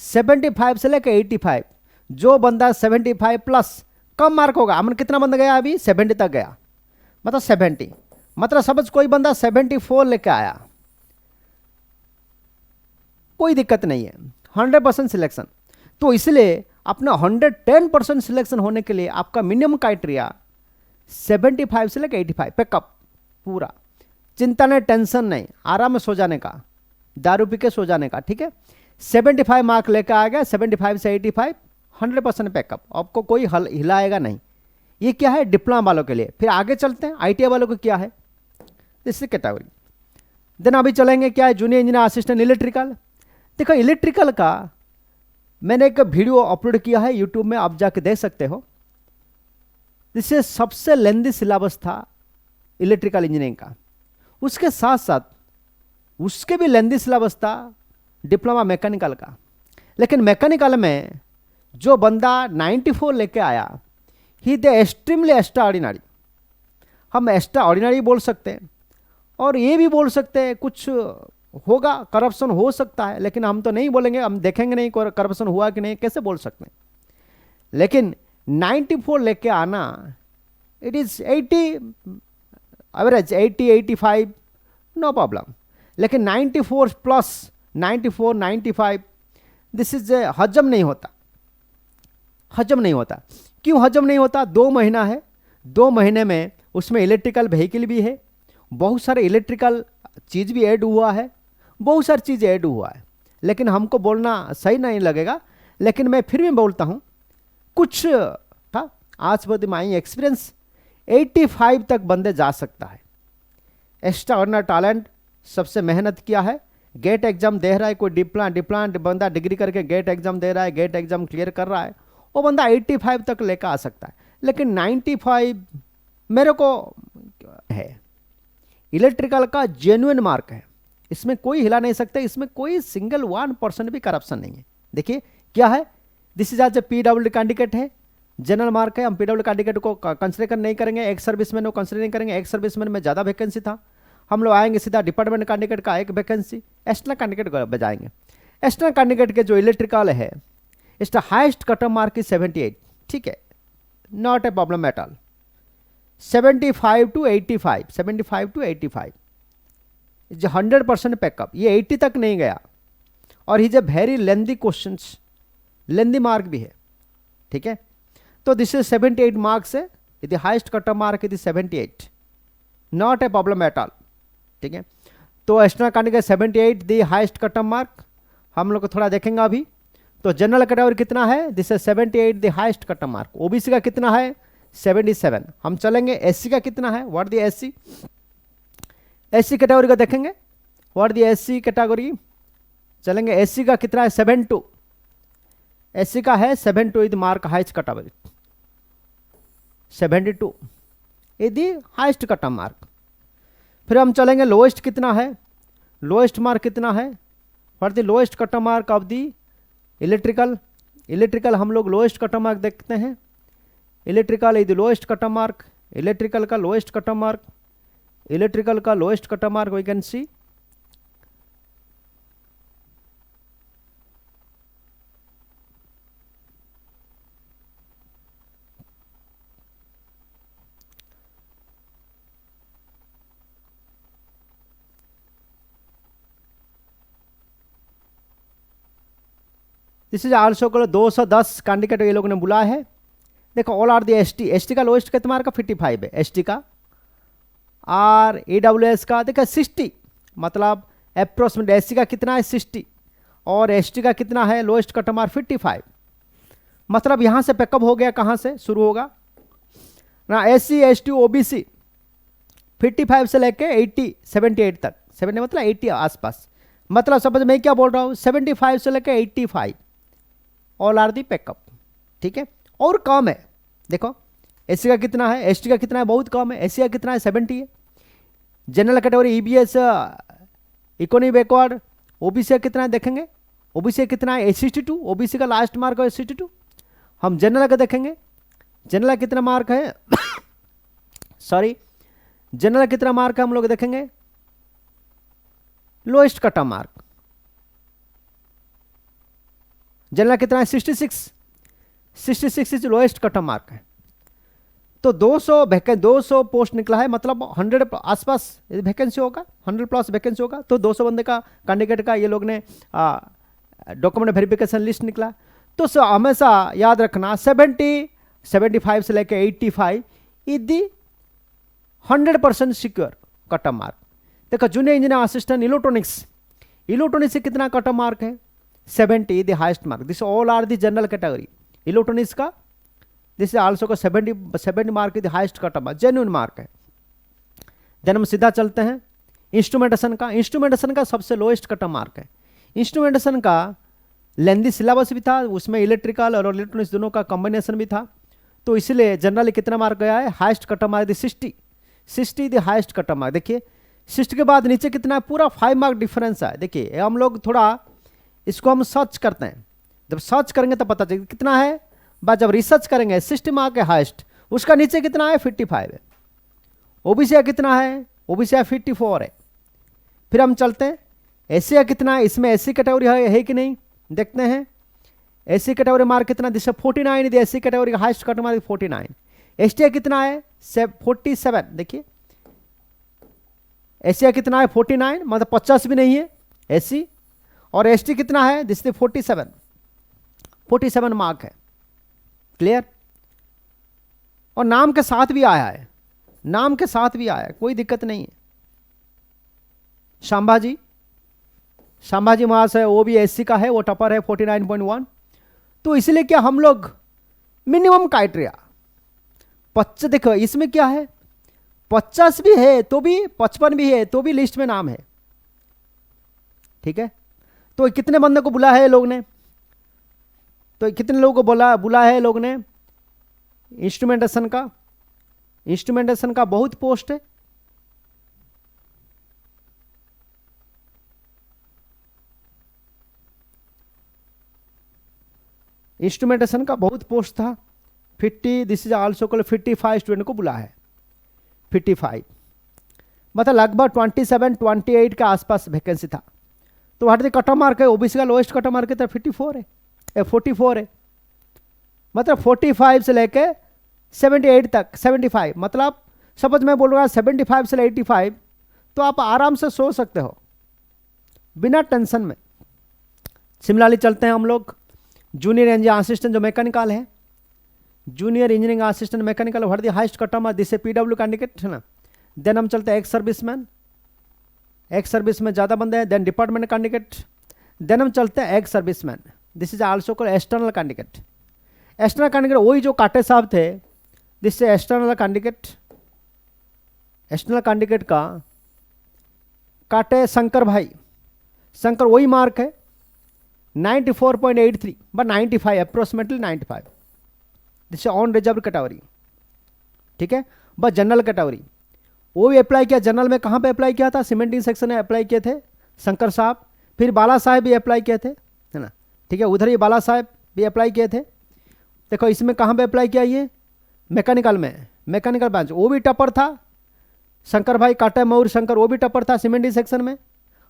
75 से लेकर 85, जो बंदा 75 प्लस कम मार्क होगा, हमने कितना बंदा गया अभी 70 तक गया, मतलब 70, मतलब समझ कोई बंदा 74 लेके आया, कोई दिक्कत नहीं है, 100% सिलेक्शन। तो इसलिए अपना 110% सिलेक्शन होने के लिए आपका मिनिमम क्राइटेरिया 75 से लेकर 85 पैकअप पूरा, चिंता नहीं, टेंशन नहीं, आराम में सो जाने का, दारू पी के सो जाने का, ठीक है। 75 मार्क लेकर आ गया, 75 से 85 100% पैकअप, आपको कोई हिलाएगा नहीं। ये क्या है डिप्लोमा वालों के लिए। फिर आगे चलते हैं आईटीआई वालों को क्या है, दिस कैटेगरी। देन अभी चलेंगे क्या है जूनियर इंजीनियर असिस्टेंट इलेक्ट्रिकल। देखो इलेक्ट्रिकल का मैंने एक वीडियो अपलोड किया है यूट्यूब में, आप जाके देख सकते हो। जिससे सबसे लेंदी सिलेबस था इलेक्ट्रिकल इंजीनियरिंग का, उसके साथ साथ उसके भी लेंदी सिलेबस था डिप्लोमा मैकेनिकल का। लेकिन मैकेनिकल में जो बंदा 94 लेके आया, ही द एक्सट्रीमली एक्स्ट्रा ऑर्डिनरी, हम एक्स्ट्रा ऑर्डिनरी बोल सकते हैं, और ये भी बोल सकते हैं कुछ होगा, करप्शन हो सकता है, लेकिन हम तो नहीं बोलेंगे, हम देखेंगे नहीं करप्शन हुआ कि नहीं, कैसे बोल सकते हैं। लेकिन 94 लेके आना, it is 80 average, 80 85 no problem. लेकिन 94 प्लस 94 95 दिस इज हजम नहीं होता, हजम नहीं होता। क्यों हजम नहीं होता? 2 महीना है, 2 महीने में उसमें इलेक्ट्रिकल व्हीकल भी है, बहुत सारे इलेक्ट्रिकल चीज़ भी ऐड हुआ है, बहुत सारी चीज़ ऐड हुआ है। लेकिन हमको बोलना सही नहीं लगेगा, लेकिन मैं फिर भी बोलता हूँ कुछ था। आज बद माई एक्सपीरियंस 85 तक बंदे जा सकता है। एक्स्ट्रा ऑर्डिनरी टैलेंट, सबसे मेहनत किया है, गेट एग्जाम दे रहा है, कोई डिप्लोमा बंदा डिग्री करके गेट एग्जाम दे रहा है, गेट एग्जाम क्लियर कर रहा है, वो बंदा 85 तक लेकर आ सकता है। लेकिन 95 मेरे को है, इलेक्ट्रिकल का जेन्युइन मार्क है, इसमें कोई हिला नहीं सकता, इसमें कोई सिंगल 1% भी करप्शन नहीं है। देखिए क्या है, दिस इज आज ए PWD कैंडिडेट है, जनरल मार्क है, हम PWD कैंडिडेट को कंसिडर नहीं करेंगे, एक सर्विसमैन को कंसिडर नहीं करेंगे, एक सर्विसमैन में ज़्यादा वैकेंसी था, हम लोग आएंगे सीधा डिपार्टमेंट कैंडिडेट का एक वैकेंसी, एक्सटर्नल कैंडिडेट को बजाएंगे। एक्सटर्नल कैंडिडेट के जो इलेक्ट्रिकल है, इसका highest cut off mark is 78, ठीक है, not a problem at all. 75 to 85, 75 to 85 is 100% pack up, ये 80 तक नहीं गया। और is a very lengthy questions, lengthy mark भी है, ठीक है। तो दिस इज 78 मार्क्स है, यदि हाइस्ट कट ऑफ मार्क यदि 78, not a problem at all, ठीक है। तो एक्सटर्नल कैंडिडेट 78 दी हाइस्ट कट ऑफ मार्क, हम लोग को थोड़ा देखेंगे अभी। तो जनरल कैटेगरी कितना है, this is 78 the highest cut off mark. OBC का कितना है, 77। हम चलेंगे एससी का कितना है, what the SC, SC category का देखेंगे, व्हाट दी एससी कैटेगरी, चलेंगे एससी का कितना है, 72, एससी का है 72 is mark highest cut off, 72 is the highest cut off mark. फिर हम चलेंगे लोएस्ट कितना है, लोएस्ट मार्क कितना है, what the lowest cut off mark of the electrical, electrical हम लोग लोएस्ट कट ऑफ मार्क देखते हैं, electrical is the lowest cut off mark, electrical का lowest cut off mark, electrical का lowest cut off mark we can see, this is also को 210 candidate ये लोगों ने बुलाया है। देखो all are the ST, ST का लोएस्ट कितना मार्क का 55 है एसटी का, और ईडब्ल्यूएस का देखो 60, मतलब अप्रोक्सीमेट एससी का कितना है 60, और एसटी का कितना है लोएस्ट कट मार्क 55, मतलब यहाँ से पैकअप हो गया, कहाँ से शुरू होगा ना, एससी एसटी ओबीसी 55 से लेके 80 78 तक, 70 मतलब 80 आसपास, मतलब समझ मैं क्या बोल रहा हूँ, 75 से लेके 85 ऑल आर दी पैकअप, ठीक है। और कम है, देखो एससी का कितना है, एसटी का कितना है, बहुत कम है, एससी का कितना है 70 है, general category EBS economy backward, OBC का कितना है देखेंगे, ओबीसी का कितना है 62, ओबीसी का लास्ट मार्क है 62। हम जनरल का देखेंगे, जनरल का कितना मार्क है सॉरी, जनरल कितना मार्क है हम लोग देखेंगे, lowest cut off mark, general कितना है 66, 66 is lowest cut off mark है। तो 200 पोस्ट निकला है, मतलब 100 आसपास वैकेंसी होगा, 100 प्लस वैकेंसी होगा। तो 200 बंदे का कैंडिडेट का ये लोग ने डॉक्यूमेंट वेरिफिकेशन लिस्ट निकला। तो हमेशा याद रखना 75 से लेकर 85 is the 100% secure cut off mark. देखो junior engineer assistant electronics, electronics से कितना कट ऑफ मार्क है 70 the highest mark, this all are the general category. Electronics का दिस आल्सो का 70 mark the highest cut off mark, genuine mark है। Then हम सीधा चलते हैं इंस्ट्रूमेंटेशन का, इंस्ट्रूमेंटेशन का सबसे लोएस्ट कट ऑफ मार्क है। इंस्ट्रूमेंटेशन का लेंदी सिलेबस भी था, उसमें इलेक्ट्रिकल और इलेक्ट्रॉनिक्स दोनों का कॉम्बिनेशन भी था, तो इसलिए जनरली कितना मार्क गया है, highest cut off mark 60 the highest cut off mark. देखिए 60 के बाद नीचे कितना है, पूरा 5 मार्क डिफरेंस है। देखिए हम लोग थोड़ा इसको हम सर्च करते हैं, जब सर्च करेंगे तो पता चलेगा कितना है, बस जब रिसर्च करेंगे 60 मार्क है हाइस्ट, उसका नीचे कितना है 55 है। ओबीसी का कितना है, ओबीसी है 54 है। फिर हम चलते हैं एससी का कितना है, इसमें एससी कैटेगरी है कि नहीं देखते हैं। एससी कैटेगरी मार्क कितना, दिस 49 एससी कैटेगरी का हाईएस्ट कट मार्क 49। एसटी कितना है 47, देखिए एससी कितना है 49, मतलब 50 भी नहीं है एससी। और एसटी कितना है, दिस 47 मार्क है। क्लियर। और नाम के साथ भी आया है, नाम के साथ भी आया है, कोई दिक्कत नहीं है। संभाजी महाशय वो भी एससी का है, वो टॉपर है 49.1। तो इसलिए क्या हम लोग मिनिमम क्राइटेरिया 50, देखो इसमें क्या है 50 भी है तो भी 55 भी है तो भी लिस्ट में नाम है। ठीक है, तो कितने बंदे को बुला है लोग ने, तो कितने लोगों को बुला है लोग ने। इंस्ट्रूमेंटेशन का बहुत पोस्ट है। इंस्ट्रूमेंटेशन का बहुत पोस्ट था 50, this is also called 55 student को बुला है 55, मतलब लगभग 27-28 के आसपास वैकेंसी था। तो what the cut off mark है, ओबीसी का लोएस्ट कट ऑफ मार्क है 54 है, 44 है, मतलब 45 से लेके 78 तक 75, मतलब सपोज मैं बोलूँगा 75 से 85, तो आप आराम से सो सकते हो बिना टेंशन में। सिमिलरली चलते हैं हम लोग जूनियर इंजीनियर असिस्टेंट जो मैकेनिकल है, junior engineering assistant mechanical what the highest cut off mark, this PW candidate है ना। देन हम चलते हैं एक्स सर्विस में ज़्यादा बंदे हैं, देन डिपार्टमेंट कैंडिडेट, देन हम चलते हैं ex serviceman, this is also called external candidate. External candidate वही जो काटे साहब थे, this external candidate. External candidate का काटे शंकर भाई, शंकर वही मार्क है 94.83 but 95 approximately 95, this on reserve category. ठीक है, बस जनरल कैटेगरी वो भी अप्लाई किया। जनरल में कहाँ पे अप्लाई किया था, सीमेंटिंग सेक्शन में अप्लाई किए थे शंकर साहब, फिर बाला साहब भी अप्लाई किए थे, है ना। ठीक है, उधर ही बाला साहब भी अप्लाई किए थे। देखो इसमें कहाँ पे अप्लाई किया, ये मैकेनिकल में, मैकेनिकल ब्रांच वो भी टपर था शंकर भाई, काटा मयूर शंकर वो भी टपर था सीमेंटिंग सेक्शन में।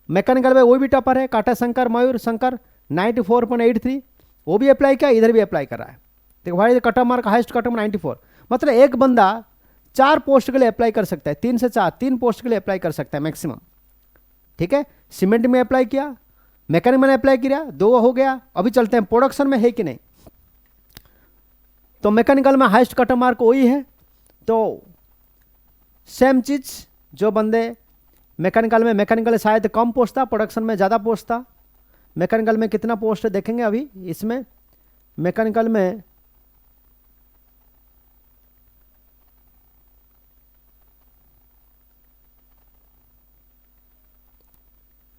मैकेनिकल में वो भी टपर है काटा शंकर मयूर शंकर 94.83, वो भी अप्लाई किया, इधर भी अप्लाई कर रहा है। देखो भाई cut off mark highest cut of 94, मतलब एक बंदा 4 पोस्ट के लिए अप्लाई कर सकता है, 3 से 4 3 पोस्ट के लिए अप्लाई कर सकता है मैक्सिमम। ठीक है, सीमेंट में अप्लाई किया, मैकेनिकल में अप्लाई किया, 2 हो गया। अभी चलते हैं प्रोडक्शन में है कि नहीं। तो मैकेनिकल में हाईएस्ट कट ऑफ मार्क वही है, तो सेम चीज जो बंदे मैकेनिकल शायद कम पोस्ट था, प्रोडक्शन में ज़्यादा पोस्ट था। मैकेनिकल में कितना पोस्ट है देखेंगे अभी। इसमें मैकेनिकल में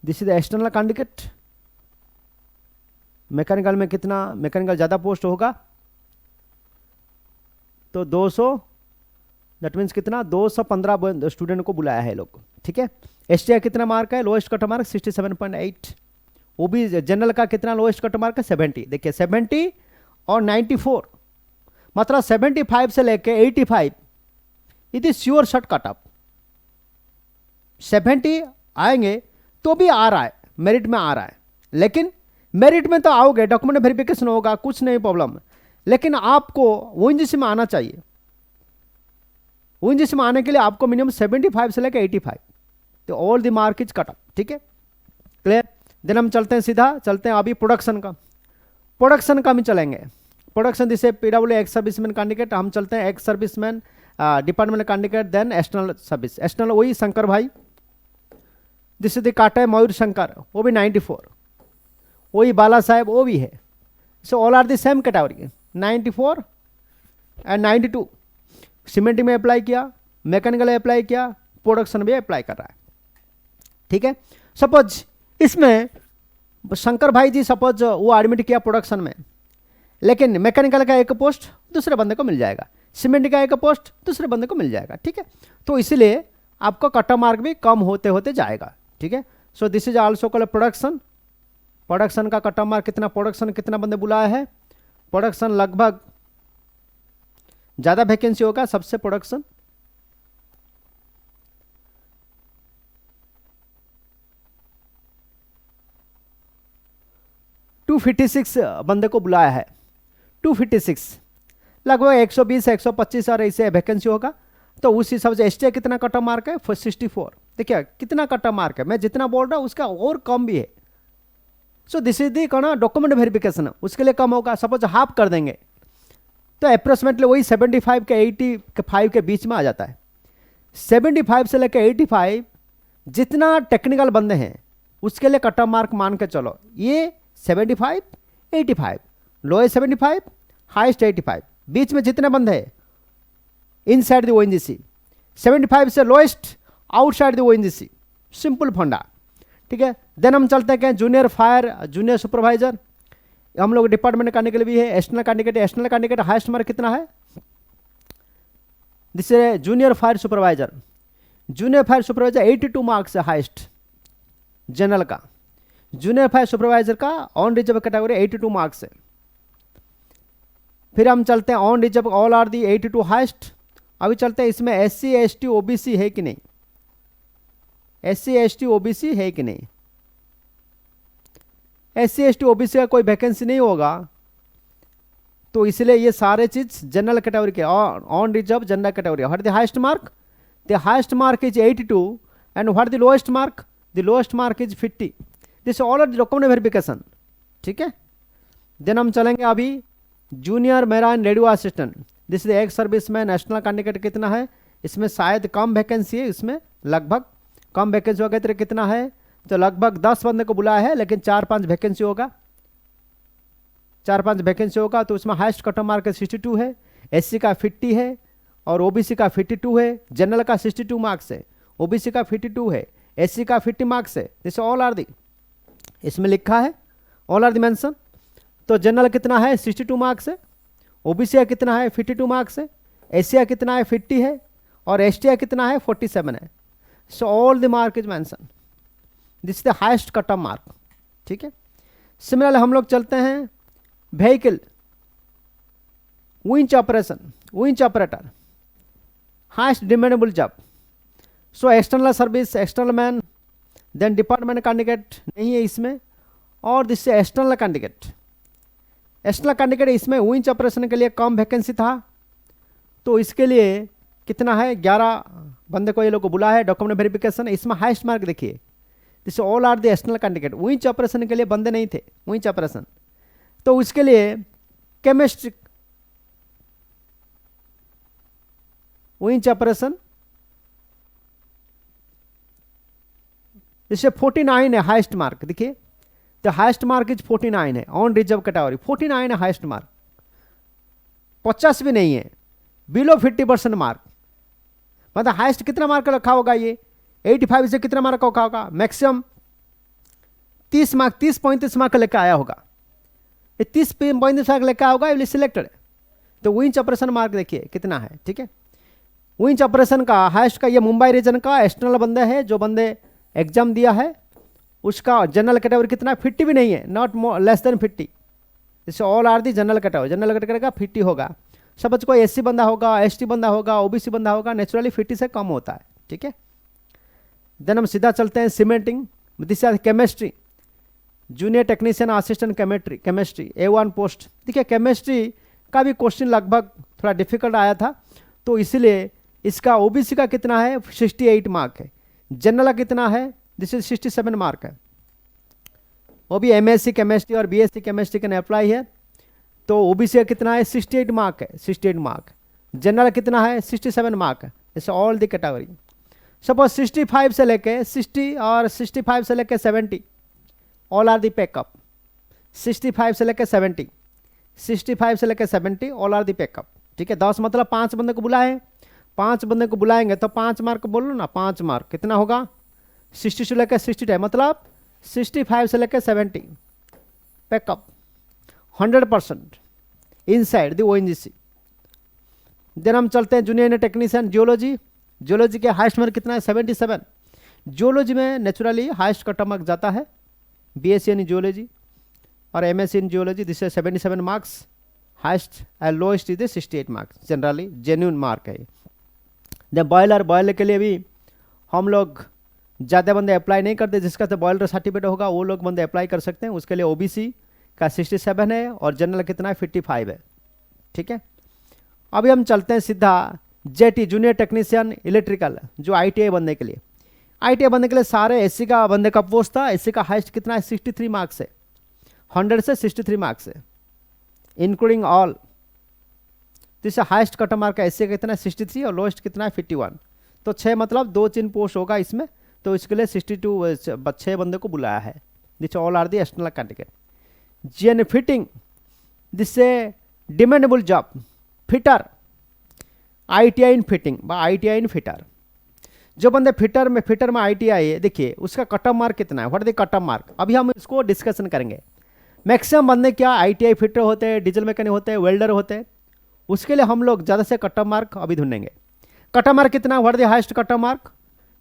this is external candidate. Mechanical में कितना, मैकेनिकल ज़्यादा पोस्ट होगा तो 200, दैट मीन्स कितना 215 स्टूडेंट को बुलाया है लोग। ठीक है, एसटीआई कितना मार्क है, लोएस्ट कट मार्क 67.8। वो भी जनरल का कितना लोएस्ट कट मार्क है 70। देखिए 70 और 94, मतलब 75 से लेके 85 it is sure shot cut off. 70 आएंगे तो भी आ रहा है, मेरिट में आ रहा है, लेकिन मेरिट में तो आओगे, डॉक्यूमेंट वेरिफिकेशन होगा, कुछ नहीं प्रॉब्लम, लेकिन आपको ओएनजीसी में आना चाहिए। ओएनजीसी में आने के लिए आपको मिनिमम 75 से लेकर 85, तो all the mark is cut of. ठीक है, क्लियर। देन हम चलते हैं सीधा, चलते हैं अभी प्रोडक्शन का भी चलेंगे। प्रोडक्शन जिसे पीडब्ल्यू एक्स सर्विसमैन कैंडिडेट, हम चलते हैं ex serviceman department candidate, then external service. External वही शंकर भाई, जिससे काटा है मयूर शंकर, वो भी 94, वही बाला साहेब वो भी है। So all are the same category 94 and 92। Cementing में अप्लाई किया, मैकेनिकल में अप्लाई किया, प्रोडक्शन भी अप्लाई कर रहा है। ठीक है, सपोज इसमें शंकर भाई जी सपोज वो एडमिट किया प्रोडक्शन में, लेकिन मैकेनिकल का एक पोस्ट दूसरे बंदे को मिल जाएगा, सीमेंट का एक पोस्ट दूसरे बंदे को मिल जाएगा। ठीक है, तो इसलिए आपका कट ऑफ मार्क भी कम होते होते जाएगा। ठीक है, so this is also called production का कट ऑफ मार्क कितना, प्रोडक्शन कितना बंदे बुलाया है, प्रोडक्शन लगभग ज़्यादा वैकेंसी होगा सबसे। प्रोडक्शन 256 बंदे को बुलाया है, 256, लगभग 120 125 और ऐसे वैकेंसी होगा। तो उस हिसाब से एसटीआई कितना कट ऑफ मार्क है 64। देखिए कितना कट ऑफ मार्क है, मैं जितना बोल रहा हूँ उसका और कम भी है। सो दिस इज दी कौन डॉक्यूमेंट वेरिफिकेशन, उसके लिए कम होगा। सपोज हाफ कर देंगे तो अप्रोक्सीमेटली वही 75 के 85 के बीच में आ जाता है। 75 से लेकर 85 जितना टेक्निकल बंदे हैं उसके लिए कट ऑफ मार्क मान के चलो, ये 75 85, लोएस्ट 75 हाईएस्ट 85, बीच में जितने बंदे हैं इनसाइड द ओएनजीसी, 75 से lowest outside the ONGC, simple फंडा। ठीक है, देन हम चलते हैं जूनियर फायर जूनियर सुपरवाइजर, हम लोग डिपार्टमेंट करने के लिए भी है। एक्सटर्नल कैंडिडेट हाईएस्ट मार्क कितना है, जिससे जूनियर फायर सुपरवाइजर 82 मार्क्स है हाईएस्ट जनरल का। जूनियर फायर सुपरवाइजर का ऑन रिजर्व कैटेगरी 82 मार्क्स है। फिर हम चलते हैं unreserved all are the 82 highest. अभी चलते हैं इसमें SC ST OBC है कि नहीं, SC ST OBC है कि नहीं। SC ST OBC का कोई वैकेंसी नहीं होगा, तो इसलिए ये सारे चीज जनरल कैटेगरी के unreserved general category. What the highest mark, the highest mark is 82 and what the lowest mark, the lowest mark is 50। This all are the document verification. ठीक है, देन हम चलेंगे अभी junior marine radio assistant. This एक service में national candidate कितना है, इसमें शायद कम वैकेंसी है, इसमें लगभग कम वैकेंसी होगा। तो कितना है, तो लगभग 10 बंदे को बुलाया है, लेकिन 4-5 वैकेंसी होगा, 4-5 वैकेंसी होगा। तो उसमें हाईएस्ट कट ऑफ मार्क 62 है, SC का 50 है और OBC का 52 है, जनरल का 62 मार्क्स है, OBC का 52 है, SC का 50 मार्क्स है। जैसे ऑल आर दी, इसमें लिखा है ऑल आर दी मेंशन। तो जनरल कितना है 62 मार्क्स है, OBC का कितना है 52 मार्क्स है, SC का कितना है 50 है और ST का कितना है 47 है। So all the mark is mention, this is the highest cut off mark. ठीक है, सिमिलरली हम लोग चलते हैं vehicle winch operation, winch operator, highest demandable job. So external service external man, then department candidate नहीं है इसमें, और this external candidate. External candidate इसमें विंच ऑपरेशन के लिए कम वैकेंसी था, तो इसके लिए कितना है 11 बंदे को ये लोग को बुला है। डॉक्यूमेंट वेरिफिकेशन, इसमें हाईएस्ट मार्क देखिए, this all are the external candidate. Winch operation के लिए बंदे नहीं थे, विंच ऑपरेशन, तो उसके लिए केमिस्ट्री विंच ऑपरेशन जैसे 49 है हाईएस्ट मार्क। देखिए द हाईएस्ट मार्क इज 49 है ऑन रिजर्व कैटेगरी, 49 है हाईएस्ट मार्क, 50 भी नहीं है, बिलो 50% मार्क। मतलब हाईएस्ट कितना मार्क रखा होगा, ये 85 से कितना मार्क रखा होगा, मैक्सिमम 30 मार्क 30-35 मार्क लेकर आया होगा, ये 30-35 मार्क लेकर आया होगा, ये सिलेक्टेड है। तो विंच ऑपरेशन मार्क देखिए कितना है। ठीक है, विंच ऑपरेशन का हाईएस्ट का ये मुंबई रीजन का एक्सटर्नल बंदे है, जो बंदे एग्जाम दिया है उसका जनरल कैटेगरी कितना 50 भी नहीं है, नॉट लेस देन 50। जैसे all are the general category, general category का 50 होगा। सपोज कोई SC बंदा होगा, ST बंदा होगा, OBC बंदा होगा, नेचुरली 50 से कम होता है। ठीक है, देन हम सीधा चलते हैं cementing, this is chemistry, junior technician assistant chemistry A1 post. देखिए केमिस्ट्री का भी क्वेश्चन लगभग थोड़ा डिफिकल्ट आया था, तो इसलिए इसका OBC का कितना है 68 मार्क है, जनरल का कितना है दिस इज 67 मार्क है। वो भी MSc केमिस्ट्री और BSc केमिस्ट्री कैन अप्लाई है। तो OBC का कितना है 68 मार्क है, 68 मार्क। जनरल कितना है 67 मार्क है। जैसे ऑल द कैटेगरी, सपोज 65 से लेके 60 और 65 से लेके 70 ऑल आर दी पैकअप, 65 से लेके 70, 65 से लेके 70 ऑल आर दी पैकअप। ठीक है, 10 मतलब 5 बंदे को बुलाए, 5 बंदे को बुलाएंगे तो 5 मार्क बोल लो ना, 5 मार्क कितना होगा 60 से लेकर 60 मतलब 65 से लेकर 70 पैकअप 100% इनसाइड द ONGC। देन हम चलते हैं जूनियर टेक्नीशियन जियोलॉजी, जियोलॉजी के हाईएस्ट मार्क कितना है 77। जियोलॉजी में naturally highest cut off mark जाता है, BSc इन जियोलॉजी और MSc in geology, this is 77 marks highest and lowest is 68 marks, generally genuine mark है। देन बॉयलर के लिए भी हम लोग ज़्यादा बंदे अप्लाई नहीं करते, जिसका तो बॉयलर सर्टिफिकेट होगा वो लोग बंदे अप्लाई कर सकते हैं। उसके लिए OBC का 67 है और जनरल कितना है 55 है। ठीक है, अभी हम चलते हैं सीधा जेटी जूनियर टेक्नीशियन इलेक्ट्रिकल, जो आईटीआई बनने के लिए। आईटीआई बनने के लिए सारे एससी का बनने का पोस्ट था। एससी का हाईएस्ट कितना है 63 मार्क्स है, 100 से 63 मार्क्स है इंक्लूडिंग ऑल। तो इससे हाईएस्ट कट मार्क का एससी का कितना है 63 और लोएस्ट कितना है 51। तो 6 मतलब 2 चिन्ह पोस्ट होगा इसमें, तो इसके लिए 62 6 बंदे को बुलाया है। This all are the external candidate. GN fitting, this a demandable job. Fitter, ITI in fitting बा आईटीआई इन फिटर। जो बंदे फिटर में आईटीआई है, देखिए उसका कट ऑफ मार्क कितना है, what the cut off mark, अभी हम इसको डिस्कशन करेंगे। मैक्सिमम बंदे क्या आईटीआई फिटर होते हैं, डीजल मैकेनिक होते हैं, वेल्डर होते हैं। उसके लिए हम लोग ज़्यादा से कट ऑफ मार्क अभी ढूंढेंगे। कट ऑफ मार्क कितना, what the highest cut off mark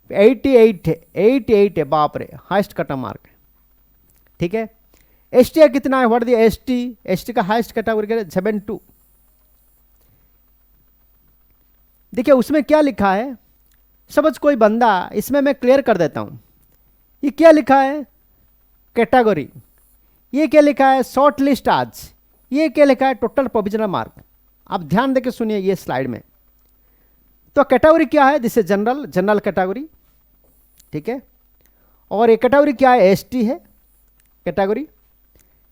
88 है, 88 है, बाप रे हाईएस्ट कट ऑफ मार्क है। ठीक है, एसटी कितना है, व्हाट द एसटी का हाईएस्ट कैटेगरी 72। देखिए उसमें क्या लिखा है, समझ कोई बंदा, इसमें मैं क्लियर कर देता हूं। ये क्या लिखा है कैटेगरी, ये क्या लिखा है शॉर्ट लिस्ट आज, ये क्या लिखा है टोटल प्रोविजनल मार्क। आप ध्यान देके सुनिए ये स्लाइड में। तो कैटेगरी क्या है, दिस जनरल कैटेगरी। ठीक है, और ये कैटेगरी क्या है, एसटी है कैटेगरी।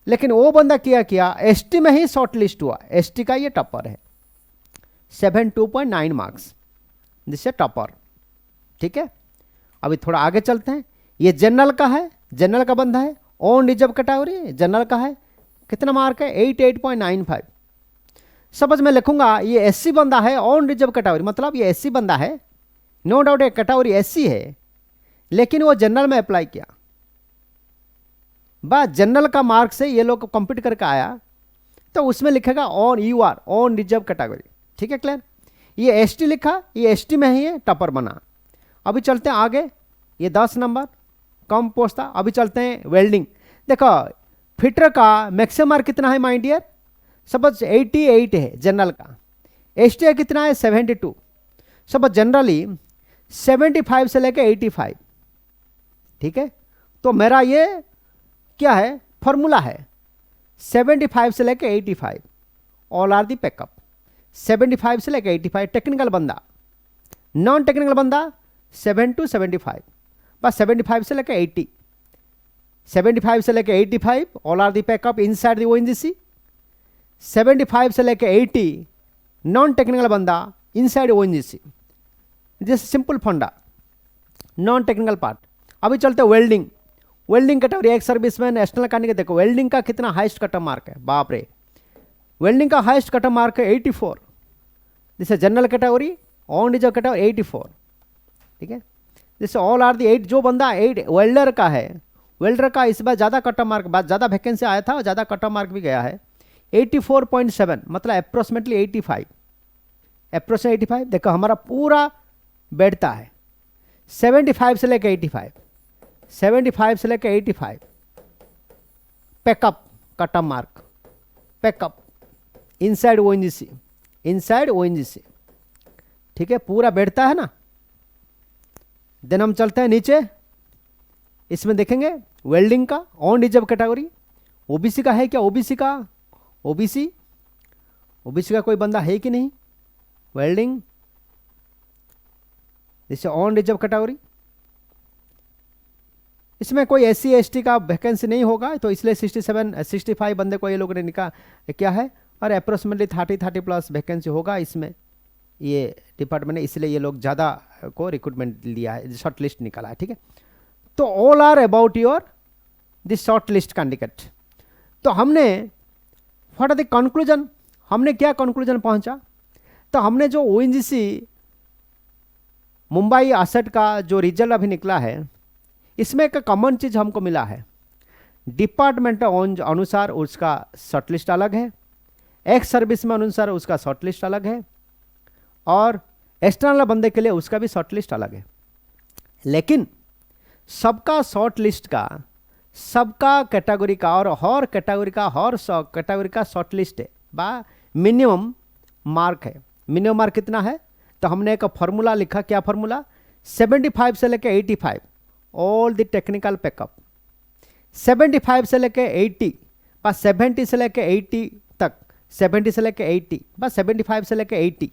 लेकिन वो बंदा किया एसटी में ही शॉर्ट लिस्ट हुआ, एसटी का ये टॉपर है 72.9 मार्क्स, जिससे टॉपर। ठीक है, अभी थोड़ा आगे चलते हैं। ये जनरल का है, जनरल का बंदा है, ऑन रिजर्व कैटेगरी जनरल का है, कितना मार्क है 88.95। समझ में लिखूंगा ये एससी बंदा है ऑन रिजर्व कैटेगरी, मतलब ये एससी बंदा है, नो डाउट ये कैटेगरी एससी है, लेकिन वो जनरल में अप्लाई किया। बस जनरल का मार्क से ये लोग कंप्लीट करके आया, तो उसमें लिखेगा on you are unreserved category. ठीक है, क्लियर। ये एसटी लिखा, ये एसटी में ही है, टॉपर बना। अभी चलते हैं आगे, ये 10 नंबर कम पोस्ट था। अभी चलते हैं वेल्डिंग। देखो फिटर का मैक्सिमम मार्क कितना है माय डियर, समझ 88 है जनरल का। एसटी कितना है 72। समझ जनरली 75 से लेकर 85। ठीक है, तो मेरा ये क्या है फॉर्मूला है 75 से लेकर 85, ऑल आर दी पैकअप। 75 से लेकर 85 टेक्निकल बंदा, नॉन टेक्निकल बंदा 7 to 75, बस 75 से लेकर 80, 75 से लेकर 85 all are the pack up inside the ONGC. 75 से लेकर 80 नॉन टेक्निकल बंदा इनसाइड ओएनजीसी। दिस सिंपल फंडा, नॉन टेक्निकल पार्ट। अभी चलते welding. Welding category ex serviceman external candidate. देखो वेल्डिंग का कितना हाईएस्ट कट ऑफ मार्क है, बाप रे वेल्डिंग का हाईएस्ट कट ऑफ मार्क है 84। This general category, unreserved category 84। ठीक है, जैसे ऑल आर दी 8। जो बंदा 8 वेल्डर का है, वेल्डर का इस बार ज़्यादा कट ऑफ मार्क, ज़्यादा वैकेंसी आया था और ज़्यादा कट ऑफ मार्क भी गया है 84.7, मतलब अप्रोक्सीमेटली 85, अप्रोक्सीमेटली 85। देखो हमारा पूरा बैठता है 75 से लेकर 85, 75 से लेकर 85 pack up cut off mark, pack up inside ONGC, inside ONGC. ठीक है, पूरा बैठता है ना। देन हम चलते हैं नीचे, इसमें देखेंगे वेल्डिंग का ऑन रिजर्व कैटेगरी। ओबीसी का है क्या, ओबीसी का, ओबीसी का कोई बंदा है कि नहीं वेल्डिंग, जैसे ऑन रिजर्व कैटेगरी। इसमें कोई एससी एसटी का वैकेंसी नहीं होगा, तो इसलिए 65 बंदे को ये लोगों ने निकाला क्या है, और अप्रोक्सीमेटली 30 प्लस वैकेंसी होगा इसमें ये डिपार्टमेंट ने, इसलिए ये लोग ज़्यादा को रिक्रूटमेंट लिया है, शॉर्ट लिस्ट निकाला है। ठीक है, तो all are about your this short list candidate. तो हमने व्हाट आर द कंक्लूजन, हमने क्या कंक्लूजन पहुंचा, तो हमने जो ओएनजीसी मुंबई एसेट का जो रिजल्ट अभी निकला है, इसमें एक कॉमन चीज़ हमको मिला है, डिपार्टमेंट अनुसार उसका शॉर्ट लिस्ट अलग है, एक्स सर्विस में अनुसार उसका शॉर्ट लिस्ट अलग है, और एक्सटर्नल बंदे के लिए उसका भी शॉर्ट लिस्ट अलग है। लेकिन सबका शॉर्ट लिस्ट का, सबका कैटेगरी का और हर कैटेगरी का, हर कैटेगरी का शॉर्ट लिस्ट है बा मिनिमम मार्क है। मिनिमम मार्क कितना है, तो हमने एक फॉर्मूला लिखा, क्या फॉर्मूला, 75 से लेकर 85 ऑल द टेक्निकल पैकअप, 75 से लेकर 80 बस 70 से लेके 80 तक, 70 से लेके 80, बस 75 से लेके 80,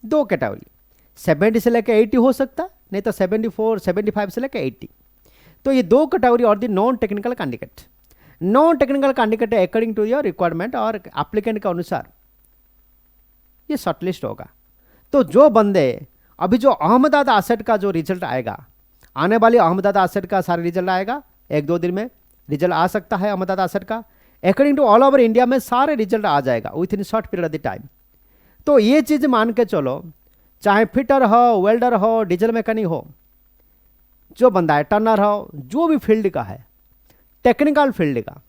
दो कैटेगरी। 70 से लेके 80 हो सकता, नहीं तो 74 75 से लेके 80। तो ये दो कैटेगरी और the non technical candidate. Non technical candidate according to your requirement और एप्लीकेंट के अनुसार ये शॉर्टलिस्ट होगा। तो जो बंदे अभी जो अहमदाबाद आसेट का जो रिजल्ट आएगा, आने वाली अहमदाबाद आसेट का सारा रिजल्ट आएगा, 1-2 दिन में रिजल्ट आ सकता है अहमदाबाद आसेट का। According to all over India में सारे रिजल्ट आ जाएगा within short period of the time. तो ये चीज़ मान के चलो, चाहे फिटर हो, वेल्डर हो, डीजल मैकेनिक हो, जो बंदा है टर्नर हो, जो भी फील्ड का है, टेक्निकल फील्ड का,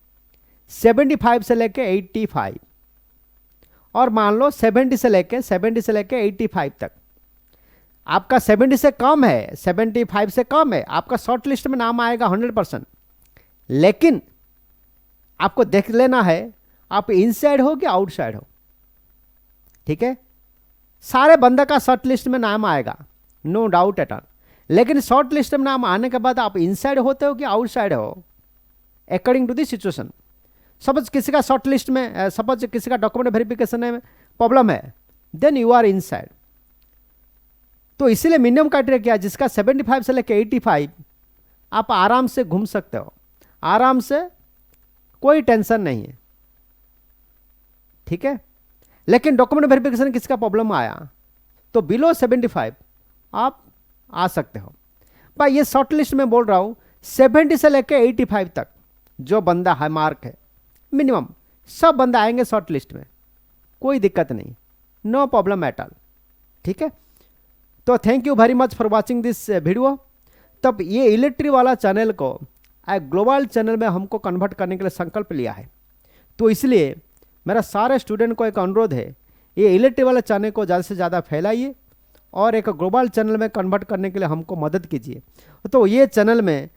75 से लेके 85 और मान लो 70 से लेके 85 तक, आपका 70 से कम है, 75 से कम है, आपका शॉर्ट लिस्ट में नाम आएगा 100%। लेकिन आपको देख लेना है आप इनसाइड हो कि आउटसाइड हो, ठीक है। सारे बंदा का शॉर्ट लिस्ट में नाम आएगा, नो डाउट एट ऑल। लेकिन शॉर्ट लिस्ट में नाम आने के बाद आप इनसाइड होते हो कि आउटसाइड हो, according to the situation. Suppose किसी का शॉर्ट लिस्ट में, सपोज किसी का डॉक्यूमेंट वेरिफिकेशन में प्रॉब्लम है, देन यू आर इनसाइड। तो इसीलिए मिनिमम क्राइटेरिया क्या है, जिसका 75 से लेकर 85 आप आराम से घूम सकते हो, आराम से, कोई टेंशन नहीं है, ठीक है। लेकिन डॉक्यूमेंट वेरिफिकेशन किसका प्रॉब्लम आया तो बिलो 75 आप आ सकते हो। भाई ये शॉर्ट लिस्ट में बोल रहा हूं, 70 से लेकर 85 तक जो बंदा है मार्क है मिनिमम, सब बंदा आएंगे शॉर्ट लिस्ट में, कोई दिक्कत नहीं, नो प्रॉब्लम एट ऑल, ठीक है। तो thank you very much for watching this video. तब ये इलेक्ट्रिक वाला चैनल को ग्लोबल चैनल में हमको कन्वर्ट करने के लिए संकल्प लिया है। तो इसलिए मेरा सारे स्टूडेंट को एक अनुरोध है, ये इलेक्ट्रिक वाला चैनल को ज़्यादा से ज़्यादा फैलाइए और एक ग्लोबल चैनल में कन्वर्ट करने के लिए हमको मदद कीजिए। तो ये चैनल में